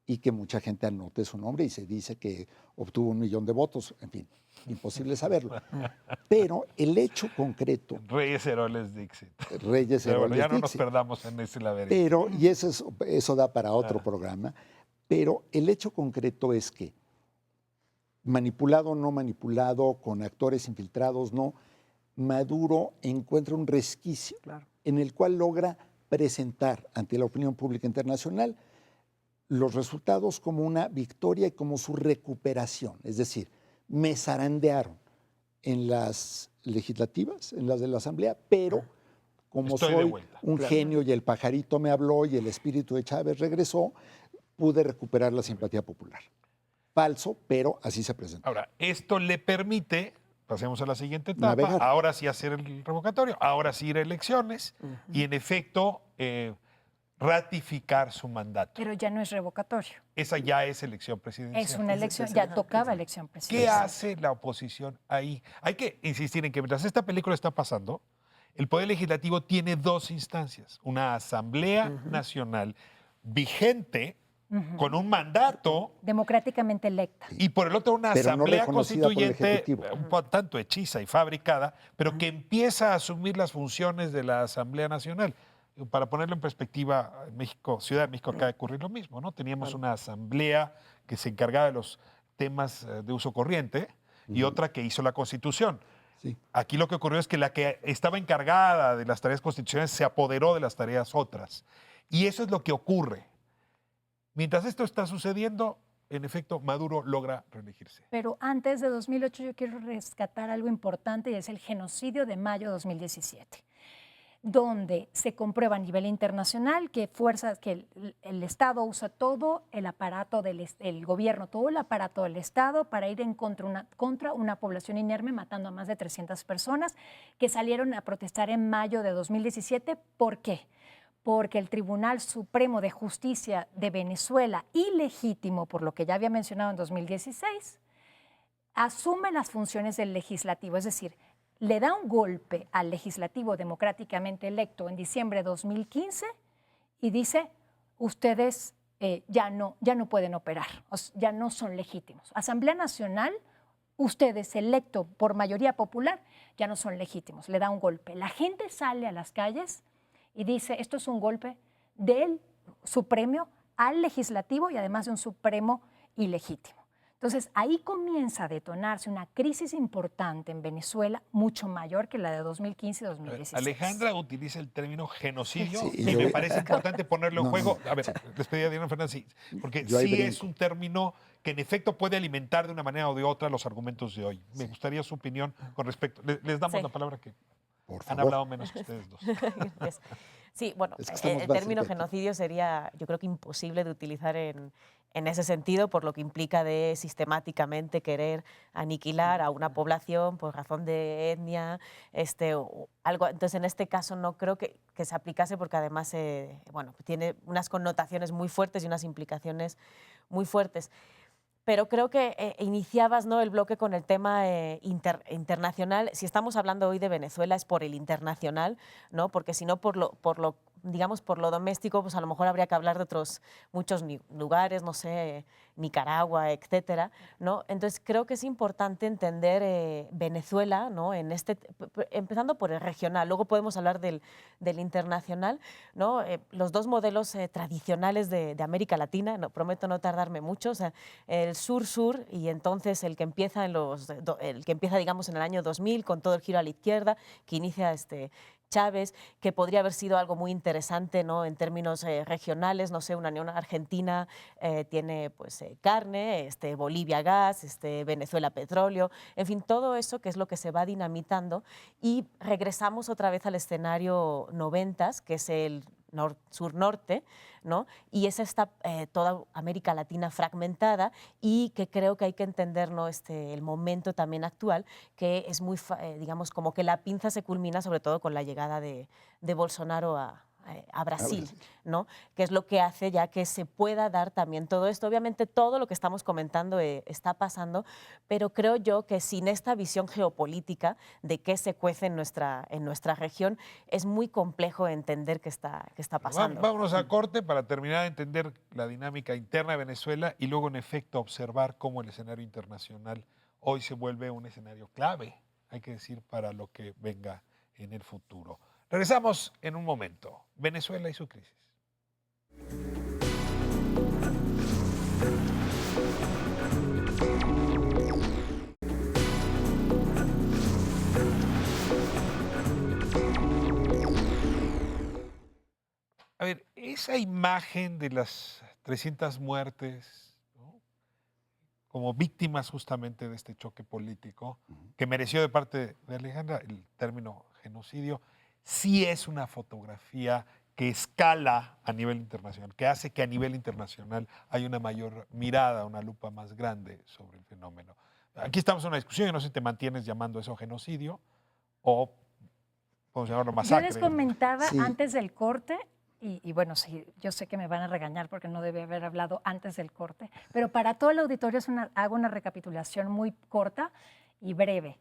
y que mucha gente anote su nombre y se dice que obtuvo 1 millón de votos, en fin, imposible saberlo. Pero el hecho concreto... Reyes Heroles Dixit. Reyes Pero bueno, Heroles ya no nos Dixit. perdamos en ese laberinto. Pero, y eso da para otro programa, pero el hecho concreto es que, manipulado o no manipulado, con actores infiltrados, no, Maduro encuentra un resquicio en el cual logra presentar ante la opinión pública internacional los resultados como una victoria y como su recuperación. Es decir, me zarandearon en las legislativas, en las de la Asamblea, pero como Estoy de soy vuelta. un genio y el pajarito me habló y el espíritu de Chávez regresó, pude recuperar la simpatía popular. Falso, pero así se presentó. Ahora, esto le permite, pasemos a la siguiente etapa, Navegar. ahora sí hacer el revocatorio, ahora sí ir a elecciones y en efecto ratificar su mandato. Pero ya no es revocatorio. Esa ya es elección presidencial. Es una elección, ya tocaba elección ¿Qué presidencial. hace la oposición ahí? Hay que insistir en que mientras esta película está pasando, el Poder Legislativo tiene 2 instancias. Una Asamblea Nacional vigente, con un mandato, Democráticamente electa. y por el otro una Pero no Asamblea reconocida por el Constituyente Ejecutivo. un tanto hechiza y fabricada, pero que empieza a asumir las funciones de la Asamblea Nacional. Para ponerlo en perspectiva, en México, Ciudad de México acaba de ocurrir lo mismo, ¿no? Teníamos una asamblea que se encargaba de los temas de uso corriente y otra que hizo la Constitución. Sí. Aquí lo que ocurrió es que la que estaba encargada de las tareas constitucionales se apoderó de las tareas otras. Y eso es lo que ocurre. Mientras esto está sucediendo, en efecto, Maduro logra reelegirse. Pero antes de 2008 yo quiero rescatar algo importante y es el genocidio de mayo de 2017. Donde se comprueba a nivel internacional que el Estado usa todo el aparato el gobierno, todo el aparato del Estado para ir contra una población inerme, matando a más de 300 personas que salieron a protestar en mayo de 2017. ¿Por qué? porque el Tribunal Supremo de Justicia de Venezuela, ilegítimo por lo que ya había mencionado en 2016, asume las funciones del legislativo, es decir, le da un golpe al legislativo democráticamente electo en diciembre de 2015 y dice, ustedes ya no pueden operar, ya no son legítimos. Asamblea Nacional, ustedes electo por mayoría popular, ya no son legítimos, le da un golpe. La gente sale a las calles y dice, esto es un golpe del Supremo al legislativo y además de un Supremo ilegítimo. Entonces, ahí comienza a detonarse una crisis importante en Venezuela, mucho mayor que la de 2015 y 2016. Alejandra utiliza el término genocidio Sí, y me parece importante ponerlo en No, juego. no, A ver, sí. les pedí a Diana Fernández, sí, porque Yo ahí sí brinco. es un término que en efecto puede alimentar de una manera o de otra los argumentos de hoy. Me gustaría su opinión con respecto. Les damos Sí. la palabra que Por han favor. hablado menos que ustedes dos. Gracias. Sí, bueno, Es que estamos el término básicamente- genocidio sería, yo creo que imposible de utilizar en ese sentido, por lo que implica de sistemáticamente querer aniquilar a una población por razón de etnia, o algo. Entonces, en este caso no creo que se aplicase porque además, bueno, tiene unas connotaciones muy fuertes y unas implicaciones muy fuertes. Pero creo que iniciabas, ¿no?, el bloque con el tema internacional. Si estamos hablando hoy de Venezuela es por el internacional, ¿no? Porque si no por lo digamos, por lo doméstico, pues a lo mejor habría que hablar de otros muchos lugares, no sé, Nicaragua, etcétera, ¿no? Entonces creo que es importante entender Venezuela, ¿no?, empezando por el regional, luego podemos hablar del internacional, ¿no? Los dos modelos tradicionales de América Latina, no, prometo no tardarme mucho, o sea, el sur-sur y entonces el que empieza digamos en el año 2000 con todo el giro a la izquierda que inicia Chávez, que podría haber sido algo muy interesante, ¿no?, en términos regionales, no sé, una Unión Argentina tiene pues carne, Bolivia gas, Venezuela petróleo, en fin, todo eso que es lo que se va dinamitando y regresamos otra vez al escenario 90s, que es el sur-norte, ¿no? Y esa está toda América Latina fragmentada y que creo que hay que entender, ¿no?, el momento también actual, que es muy, digamos, como que la pinza se culmina sobre todo con la llegada de Bolsonaro a Brasil, ¿no?, que es lo que hace ya que se pueda dar también todo esto. Obviamente todo lo que estamos comentando está pasando, pero creo yo que sin esta visión geopolítica de qué se cuece en nuestra región, es muy complejo entender qué está pasando. Vámonos a corte para terminar de entender la dinámica interna de Venezuela y luego, en efecto, observar cómo el escenario internacional hoy se vuelve un escenario clave, hay que decir, para lo que venga en el futuro. Regresamos en un momento. Venezuela y su crisis. A ver, esa imagen de las 300 muertes, ¿no?, como víctimas justamente de este choque político, que mereció de parte de Alejandra el término genocidio, sí es una fotografía que escala a nivel internacional, que hace que a nivel internacional haya una mayor mirada, una lupa más grande sobre el fenómeno. Aquí estamos en una discusión y no sé si te mantienes llamando eso genocidio o podemos llamarlo masacre. Yo les comentaba Sí. antes del corte, y bueno, sí, yo sé que me van a regañar porque no debe haber hablado antes del corte, pero para todo el auditorio hago una recapitulación muy corta y breve.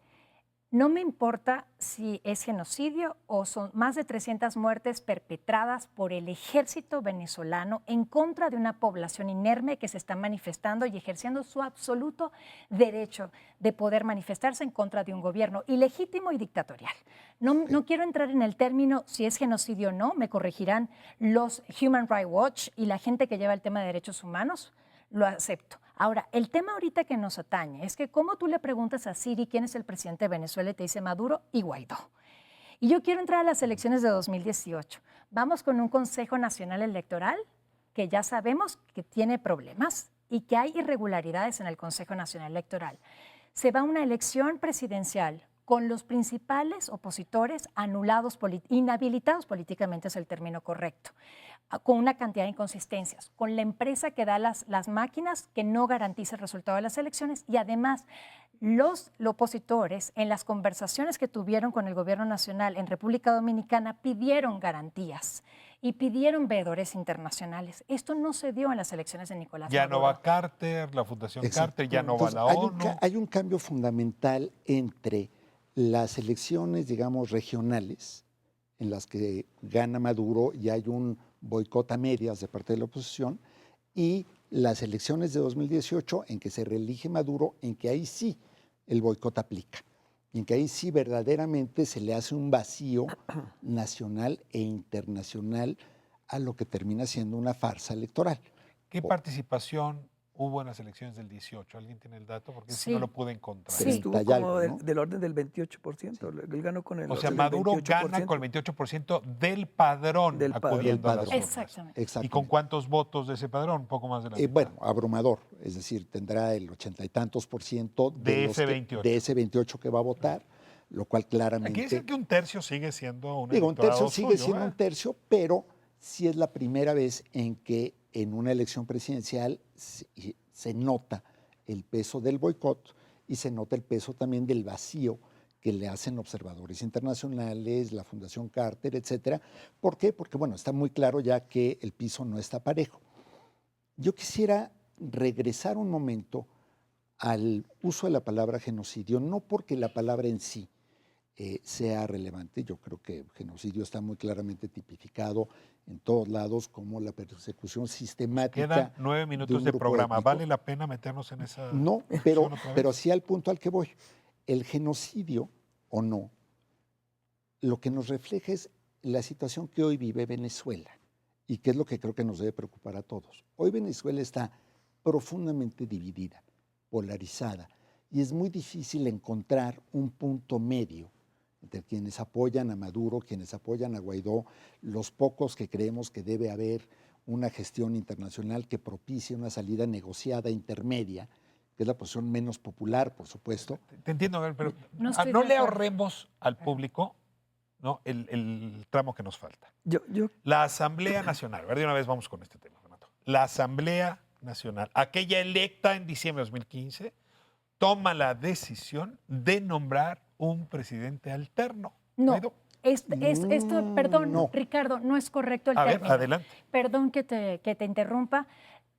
No me importa si es genocidio o son más de 300 muertes perpetradas por el ejército venezolano en contra de una población inerme que se está manifestando y ejerciendo su absoluto derecho de poder manifestarse en contra de un gobierno ilegítimo y dictatorial. No quiero entrar en el término si es genocidio o no, me corregirán los Human Rights Watch y la gente que lleva el tema de derechos humanos, lo acepto. Ahora, el tema ahorita que nos atañe es que como tú le preguntas a Siri quién es el presidente de Venezuela y te dice Maduro y Guaidó. Y yo quiero entrar a las elecciones de 2018. Vamos con un Consejo Nacional Electoral que ya sabemos que tiene problemas y que hay irregularidades en el Consejo Nacional Electoral. Se va a una elección presidencial con los principales opositores anulados, inhabilitados políticamente es el término correcto, con una cantidad de inconsistencias, con la empresa que da las máquinas que no garantiza el resultado de las elecciones y además los opositores en las conversaciones que tuvieron con el gobierno nacional en República Dominicana pidieron garantías y pidieron veedores internacionales. Esto no se dio en las elecciones de Nicolás Ya Maduro. no va Carter, la Fundación Exacto. Carter, ya no va Entonces, la ONU. hay un cambio fundamental entre las elecciones, digamos, regionales, en las que gana Maduro y hay un boicot a medias de parte de la oposición, y las elecciones de 2018 en que se reelige Maduro, en que ahí sí el boicot aplica, en que ahí sí verdaderamente se le hace un vacío nacional e internacional a lo que termina siendo una farsa electoral. ¿Qué participación hubo en las elecciones del 18? ¿Alguien tiene el dato? Porque si Sí. no lo pude encontrar. Sí. Estuvo 30 y como algo, ¿no? del orden del 28%. Él ganó con el O sea, orden del Maduro 28%. gana con el 28% del padrón Del padrón. acudiendo a las Del padrón. urnas. Exactamente. ¿Y Exactamente. con cuántos votos de ese padrón? Un poco más de la mitad. Bueno, abrumador, es decir, tendrá el 80 y tantos por ciento De los ese que- 28. de ese 28 que va a votar, lo cual Aquí claramente... dicen que un tercio sigue siendo un Digo, un tercio electorado sigue suyo, siendo ¿eh? un tercio, pero sí es la primera vez en que en una elección presidencial se nota el peso del boicot y se nota el peso también del vacío que le hacen observadores internacionales, la Fundación Carter, etcétera. ¿Por qué? Porque, bueno, está muy claro ya que el piso no está parejo. Yo quisiera regresar un momento al uso de la palabra genocidio, no porque la palabra en sí sea relevante. Yo creo que genocidio está muy claramente tipificado en todos lados como la persecución sistemática. Quedan 9 de minutos un de grupo programa. étnico. ¿Vale la pena meternos en esa No, discusión otra vez? pero sí al punto al que voy. El genocidio o no, lo que nos refleja es la situación que hoy vive Venezuela y que es lo que creo que nos debe preocupar a todos. Hoy Venezuela está profundamente dividida, polarizada, y es muy difícil encontrar un punto medio entre quienes apoyan a Maduro, quienes apoyan a Guaidó, los pocos que creemos que debe haber una gestión internacional que propicie una salida negociada intermedia, que es la posición menos popular, por supuesto. Te entiendo, Gabriel, pero No estoy no de le acuerdo. ahorremos al público, ¿no? el tramo que nos falta. Yo, La Asamblea Nacional, a ver, de una vez vamos con este tema, Renato. La Asamblea Nacional, aquella electa en diciembre de 2015, toma la decisión de nombrar un presidente alterno. No, Guaidó. esto, perdón, no. Ricardo, no es correcto el A ver, término. adelante. Perdón que te interrumpa.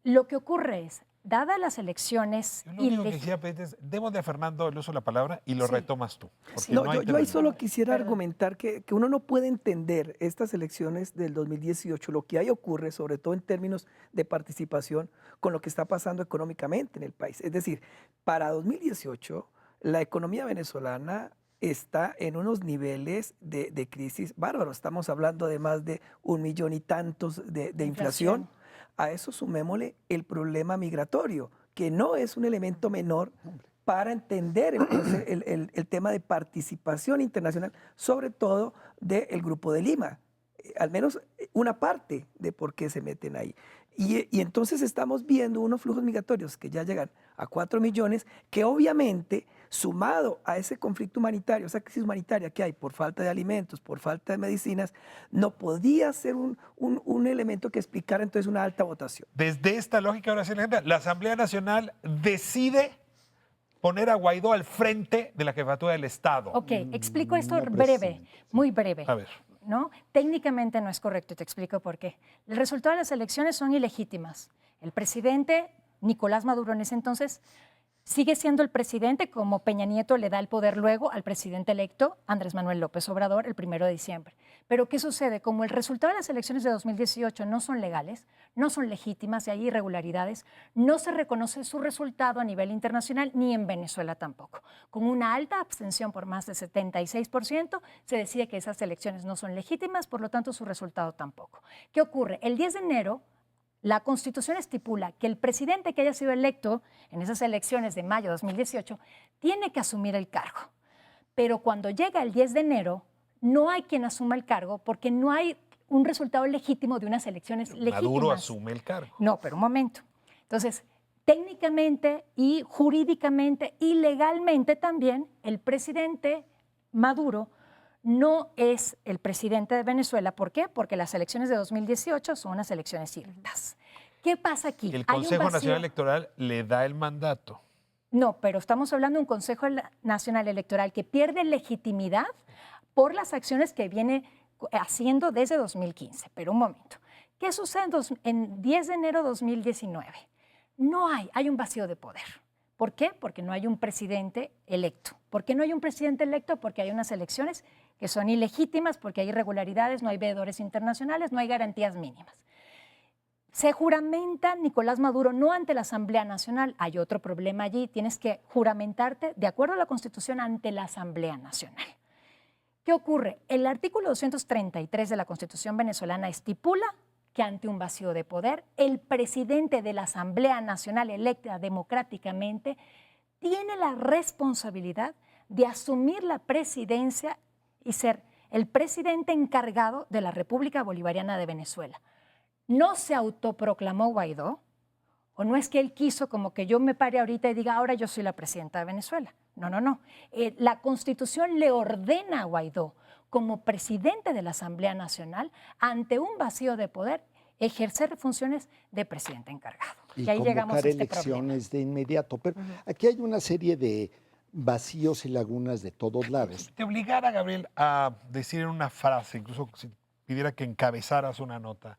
Lo que ocurre es, dadas las elecciones Yo lo único que ileg- quisiera pedir es, démosle a Fernando el uso de la palabra y lo Sí. retomas tú. Porque Sí. no, no hay yo ahí terminado. solo quisiera Perdón. argumentar que uno no puede entender estas elecciones del 2018, lo que ahí ocurre, sobre todo en términos de participación, con lo que está pasando económicamente en el país. Es decir, para 2018, la economía venezolana está en unos niveles de crisis bárbaros. Estamos hablando de más de 1 millón y tantos de inflación. A eso sumémosle el problema migratorio, que no es un elemento menor para entender el tema de participación internacional, sobre todo del Grupo de Lima, al menos una parte de por qué se meten ahí. Y entonces estamos viendo unos flujos migratorios que ya llegan a 4 millones, que obviamente, sumado a ese conflicto humanitario, esa crisis humanitaria que hay por falta de alimentos, por falta de medicinas, no podía ser un elemento que explicara entonces una alta votación. Desde esta lógica, ahora sí, la Asamblea Nacional decide poner a Guaidó al frente de la jefatura del Estado. Ok, explico esto no breve, precisamente, sí. muy breve. A ver. ¿No? Técnicamente no es correcto y te explico por qué. El resultado de las elecciones son ilegítimas. El presidente Nicolás Maduro en ese entonces sigue siendo el presidente, como Peña Nieto le da el poder luego al presidente electo Andrés Manuel López Obrador el 1 de diciembre. Pero ¿qué sucede? Como el resultado de las elecciones de 2018 no son legales, no son legítimas y hay irregularidades, no se reconoce su resultado a nivel internacional ni en Venezuela tampoco. Con una alta abstención por más de 76%, se decide que esas elecciones no son legítimas, por lo tanto su resultado tampoco. ¿Qué ocurre? El 10 de enero, la Constitución estipula que el presidente que haya sido electo en esas elecciones de mayo de 2018 tiene que asumir el cargo. Pero cuando llega el 10 de enero, no hay quien asuma el cargo porque no hay un resultado legítimo de unas elecciones legítimas. Maduro asume el cargo. No, pero un momento. Entonces, técnicamente y jurídicamente y legalmente también, el presidente Maduro no es el presidente de Venezuela. ¿Por qué? Porque las elecciones de 2018 son unas elecciones directas. ¿Qué pasa aquí? El Hay un Consejo vacío. Nacional Electoral le da el mandato. No, pero estamos hablando de un Consejo Nacional Electoral que pierde legitimidad por las acciones que viene haciendo desde 2015. Pero un momento, ¿qué sucede en 10 de enero de 2019? Hay un vacío de poder. ¿Por qué? Porque no hay un presidente electo. ¿Por qué no hay un presidente electo? Porque hay unas elecciones que son ilegítimas, porque hay irregularidades, no hay veedores internacionales, no hay garantías mínimas. Se juramenta Nicolás Maduro no ante la Asamblea Nacional. Hay otro problema allí. Tienes que juramentarte, de acuerdo a la Constitución, ante la Asamblea Nacional. ¿Qué ocurre? El artículo 233 de la Constitución venezolana estipula que ante un vacío de poder, el presidente de la Asamblea Nacional electa democráticamente tiene la responsabilidad de asumir la presidencia y ser el presidente encargado de la República Bolivariana de Venezuela. No se autoproclamó Guaidó, o no es que él quiso como que yo me pare ahorita y diga, ahora yo soy la presidenta de Venezuela. No. La Constitución le ordena a Guaidó, como presidente de la Asamblea Nacional, ante un vacío de poder, ejercer funciones de presidente encargado. Y ahí llegamos a este elecciones de inmediato. Pero aquí hay una serie de vacíos y lagunas de todos lados. Si te obligara, Gabriel, a decir en una frase, incluso si pidiera que encabezaras una nota,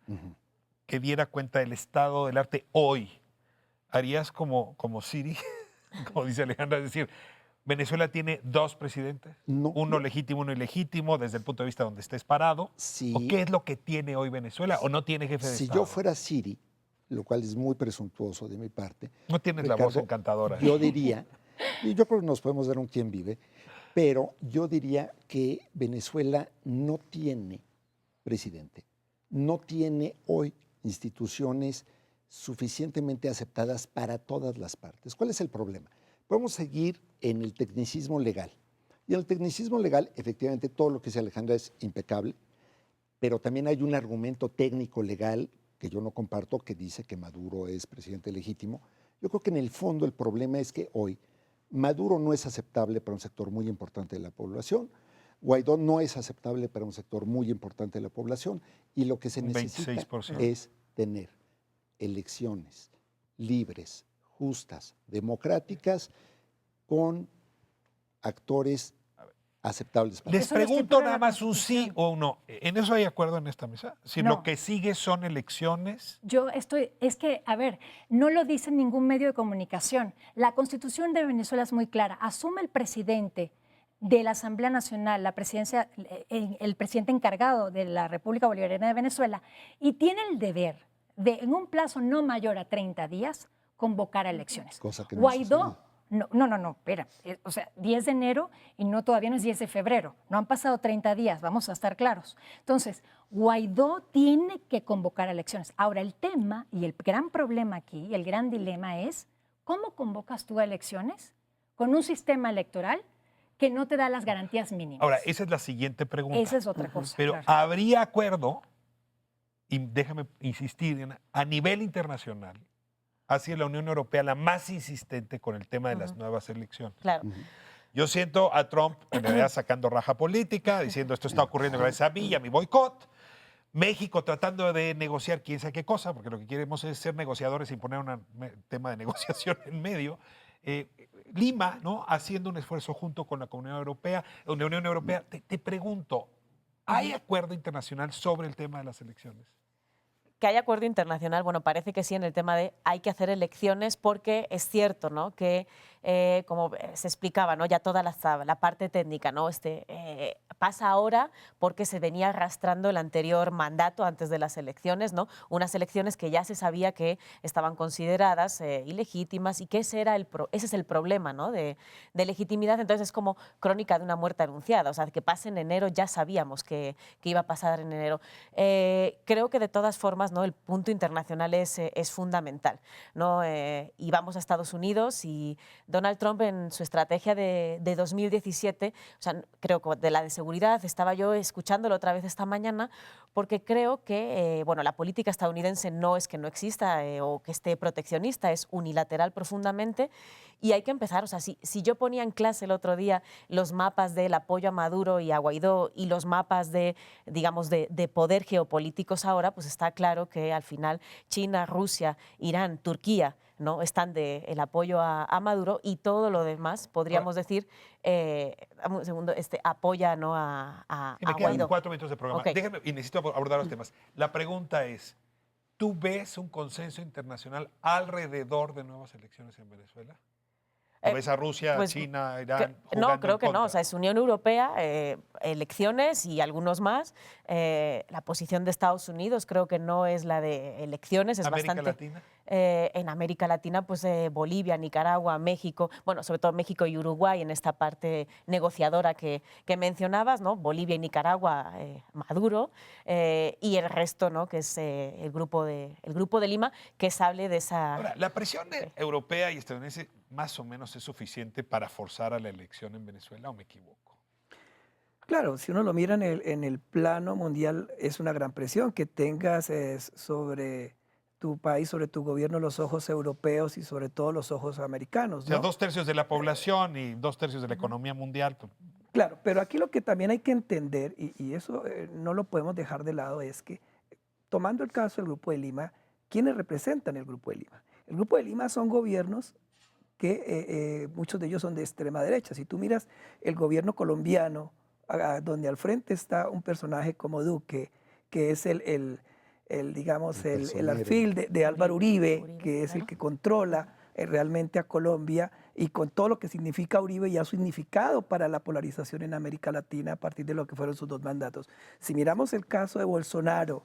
que diera cuenta del estado del arte hoy, ¿harías como Siri, como dice Alejandra, es decir, Venezuela tiene dos presidentes, uno legítimo, uno ilegítimo, desde el punto de vista donde estés parado? Sí. ¿O qué es lo que tiene hoy Venezuela? ¿O no tiene jefe de Si Estado? yo fuera Siri, lo cual es muy presuntuoso de mi parte. No tienes la voz encantadora. Yo diría, y yo creo que nos podemos dar un quién vive, pero yo diría que Venezuela no tiene presidente, no tiene hoy instituciones suficientemente aceptadas para todas las partes. ¿Cuál es el problema? Podemos seguir en el tecnicismo legal. Y en el tecnicismo legal, efectivamente, todo lo que dice Alejandra es impecable, pero también hay un argumento técnico legal que yo no comparto, que dice que Maduro es presidente legítimo. Yo creo que en el fondo el problema es que hoy Maduro no es aceptable para un sector muy importante de la población, Guaidó no es aceptable para un sector muy importante de la población, y lo que se necesita 26%. es tener elecciones libres, justas, democráticas, con actores aceptables. Les Eso lo pregunto estipula nada la más un sí Constitución. o un no. ¿En eso hay acuerdo en esta mesa? Si No. lo que sigue son elecciones. Es que, a ver, no lo dice ningún medio de comunicación. La Constitución de Venezuela es muy clara. Asume el presidente de la Asamblea Nacional, la presidencia, el presidente encargado de la República Bolivariana de Venezuela, y tiene el deber de, en un plazo no mayor a 30 días, convocar a elecciones. Cosa que no ha Guaidó, espera, o sea, 10 de enero y todavía no es 10 de febrero, no han pasado 30 días, vamos a estar claros. Entonces, Guaidó tiene que convocar a elecciones. Ahora, el tema y el gran problema aquí, el gran dilema es, ¿cómo convocas tú a elecciones con un sistema electoral que no te da las garantías mínimas? Ahora, esa es la siguiente pregunta. Esa es otra cosa. Pero claro. ¿habría acuerdo, y déjame insistir, a nivel internacional, así la Unión Europea la más insistente con el tema de las nuevas elecciones? Claro. Yo siento a Trump en realidad sacando raja política, diciendo esto está ocurriendo gracias a mí y a mi boicot. México tratando de negociar quién sabe qué cosa, porque lo que queremos es ser negociadores y poner un tema de negociación en medio. Lima, ¿no?, haciendo un esfuerzo junto con la Comunidad Europea, la Unión Europea. Te pregunto, ¿hay acuerdo internacional sobre el tema de las elecciones? Que haya acuerdo internacional, bueno, parece que sí en el tema de hay que hacer elecciones porque es cierto, ¿no?, que como se explicaba, ¿no?, ya toda la parte técnica, ¿no?, pasa ahora porque se venía arrastrando el anterior mandato antes de las elecciones, ¿no?, unas elecciones que ya se sabía que estaban consideradas ilegítimas y que ese es el problema, ¿no?, de legitimidad. Entonces es como crónica de una muerte anunciada, o sea, que pase en enero ya sabíamos que iba a pasar en enero. Creo que de todas formas, ¿no?, el punto internacional es fundamental, ¿no? Y vamos a Estados Unidos y Donald Trump en su estrategia de 2017, o sea, creo que de la de seguridad, estaba yo escuchándolo otra vez esta mañana, porque creo que bueno, la política estadounidense no es que no exista o que esté proteccionista, es unilateral profundamente y hay que empezar, o sea, si yo ponía en clase el otro día los mapas del apoyo a Maduro y a Guaidó y los mapas de, digamos, de poder geopolíticos ahora, pues está claro que al final China, Rusia, Irán, Turquía, ¿no? están del apoyo a Maduro, y todo lo demás, podríamos decir, dame un segundo, apoya, ¿no? a Me quedan Guaidó. 4 minutos de programa. Ok. Déjame, y necesito abordar los temas. La pregunta es, ¿tú ves un consenso internacional alrededor de nuevas elecciones en Venezuela? ¿O ves a Rusia, pues, China, Irán No, jugando creo en que no. contra? O sea, es Unión Europea, elecciones y algunos más. La posición de Estados Unidos creo que no es la de elecciones, es ¿América bastante... Latina? En América Latina, pues Bolivia, Nicaragua, México, bueno, sobre todo México y Uruguay en esta parte negociadora que mencionabas, ¿no? Bolivia y Nicaragua, Maduro, y el resto, ¿no? Que es el grupo de Lima, que sale de esa... Ahora, ¿la presión europea y estadounidense más o menos es suficiente para forzar a la elección en Venezuela o me equivoco? Claro, si uno lo mira en el plano mundial, es una gran presión que tengas sobre tu país, sobre tu gobierno, los ojos europeos y sobre todo los ojos americanos, O sea, ¿no? 2/3 de la población y 2/3 de la economía mundial. Pues, Claro, pero aquí lo que también hay que entender, y eso no lo podemos dejar de lado, es que tomando el caso del Grupo de Lima, ¿quiénes representan el Grupo de Lima? El Grupo de Lima son gobiernos que muchos de ellos son de extrema derecha. Si tú miras el gobierno colombiano, donde al frente está un personaje como Duque, que es digamos, El el personero. alfil de Álvaro Uribe, que es el claro. que controla realmente a Colombia, y con todo lo que significa Uribe y ha significado para la polarización en América Latina a partir de lo que fueron sus 2 mandatos. Si miramos el caso de Bolsonaro,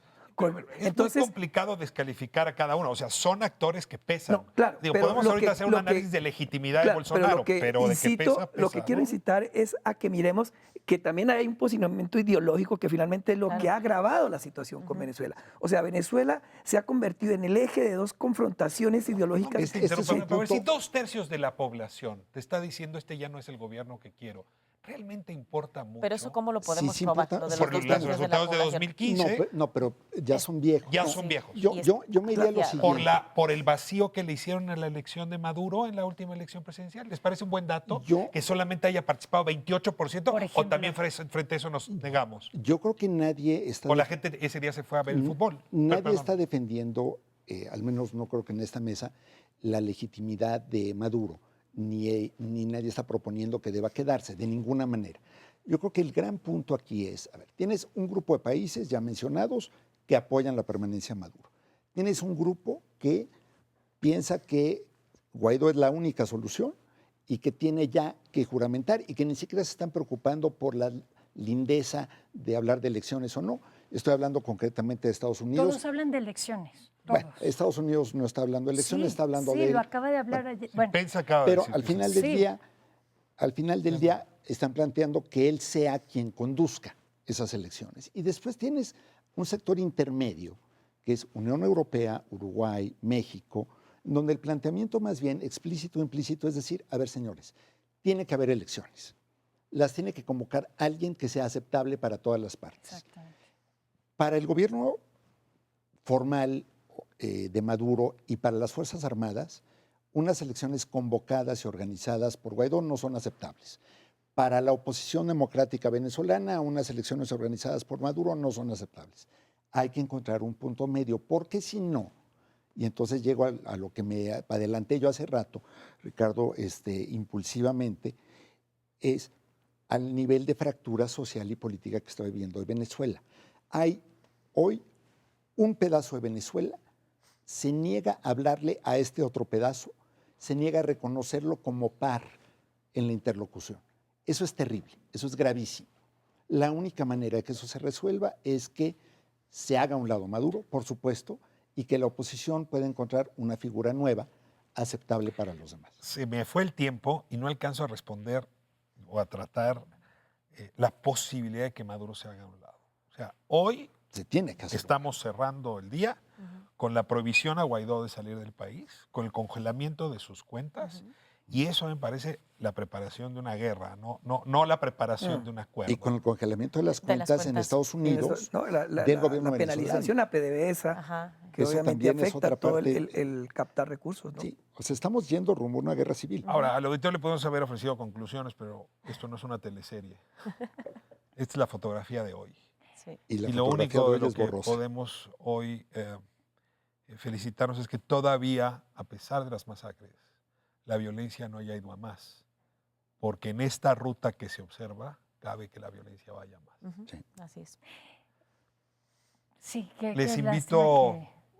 es muy complicado descalificar a cada uno. O sea, son actores que pesan. No, claro, Digo, pero podemos lo ahorita que- hacer un lo que- análisis de legitimidad de claro, Bolsonaro, pero de que pesa, lo que pesa, quiero ¿no? incitar es a que miremos que también hay un posicionamiento ideológico que finalmente es lo Claro. que ha agravado la situación con Venezuela. O sea, Venezuela se ha convertido en el eje de 2 confrontaciones ideológicas. este es un Pero a ver, si punto- 2/3 de la población te está diciendo este ya no es el gobierno que quiero, ¿realmente importa mucho? Pero eso cómo lo podemos sí probar, importa, lo de sí los Por importa los 2/3 de la resultados de población. 2015, No, pero ya son viejos. ya No, son viejos. Yo me iría a lo Ya. siguiente. Por el vacío que le hicieron a la elección de Maduro en la última elección presidencial. ¿Les parece un buen dato Yo- que solamente haya participado 28%? Por ¿O ejemplo. también frente a eso nos negamos? Yo creo que nadie está... ¿O la gente ese día se fue a ver el fútbol? Nadie Perdón. está defendiendo, al menos no creo que en esta mesa, la legitimidad de Maduro, ni nadie está proponiendo que deba quedarse, de ninguna manera. Yo creo que el gran punto aquí es, a ver, tienes un grupo de países ya mencionados que apoyan la permanencia de Maduro. Tienes un grupo que piensa que Guaidó es la única solución y que tiene ya que juramentar y que ni siquiera se están preocupando por la lindeza de hablar de elecciones o no. Estoy hablando concretamente de Estados Unidos. Todos hablan de elecciones. Todos. Bueno, Estados Unidos no está hablando de elecciones, Sí, está hablando sí, de... lo acaba de hablar ayer. Bueno, Pence acaba de Pero decir al que final sí. del Sí. día, están planteando que él sea quien conduzca esas elecciones. Y después tienes un sector intermedio, que es Unión Europea, Uruguay, México, donde el planteamiento más bien explícito o implícito es decir, a ver, señores, tiene que haber elecciones. Las tiene que convocar alguien que sea aceptable para todas las partes. exactamente. Para el gobierno formal de Maduro y para las Fuerzas Armadas, unas elecciones convocadas y organizadas por Guaidó no son aceptables. Para la oposición democrática venezolana, unas elecciones organizadas por Maduro no son aceptables. Hay que encontrar un punto medio, porque si no, y entonces llego a lo que me adelanté yo hace rato, Ricardo, impulsivamente, es al nivel de fractura social y política que está viviendo hoy Venezuela. Hay hoy un pedazo de Venezuela, se niega a hablarle a este otro pedazo, se niega a reconocerlo como par en la interlocución. Eso es terrible, eso es gravísimo. La única manera de que eso se resuelva es que se haga a un lado Maduro, por supuesto, y que la oposición pueda encontrar una figura nueva aceptable para los demás. Se me fue el tiempo y no alcanzo a responder o a tratar la posibilidad de que Maduro se haga a un lado. O sea, hoy Se tiene que hacer. estamos cerrando el día con la prohibición a Guaidó de salir del país, con el congelamiento de sus cuentas, y eso me parece la preparación de una guerra, no la preparación de un acuerdo. Y con el congelamiento de las De las cuentas en cuentas. Estados Unidos ¿no? del gobierno la penalización venezolano. a PDVSA, Ajá. que Eso obviamente también es afecta otra todo parte. el captar recursos, ¿no? Sí, o sea, estamos yendo rumbo a una guerra civil. Ahora, al auditorio le podemos haber ofrecido conclusiones, pero esto no es una teleserie. Esta es la fotografía de hoy. Sí. Y la Y lo fotografía único de de hoy lo es que borrosa. podemos hoy felicitarnos es que todavía, a pesar de las masacres, la violencia no haya ido a más. Porque en esta ruta que se observa, cabe que la violencia vaya a más. Sí. Así es. Sí, Les qué lástima invito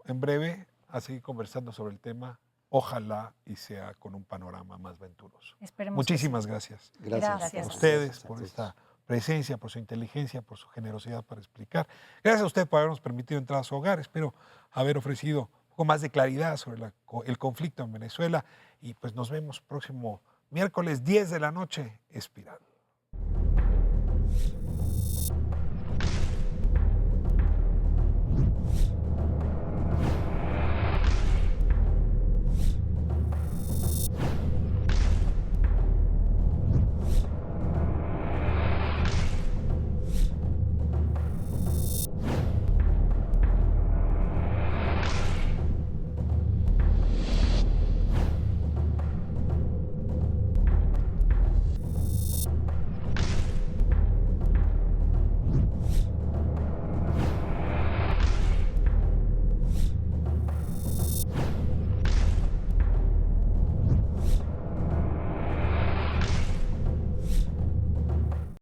que- en breve a seguir conversando sobre el tema. Ojalá y sea con un panorama más venturoso. Esperemos que Muchísimas gracias Gracias. a ustedes Gracias a por todos. esta presencia, por su inteligencia, por su generosidad para explicar. Gracias a usted por habernos permitido entrar a su hogar. Espero haber ofrecido un poco más de claridad sobre el conflicto en Venezuela. Y pues nos vemos próximo miércoles 10 de la noche, Espiral.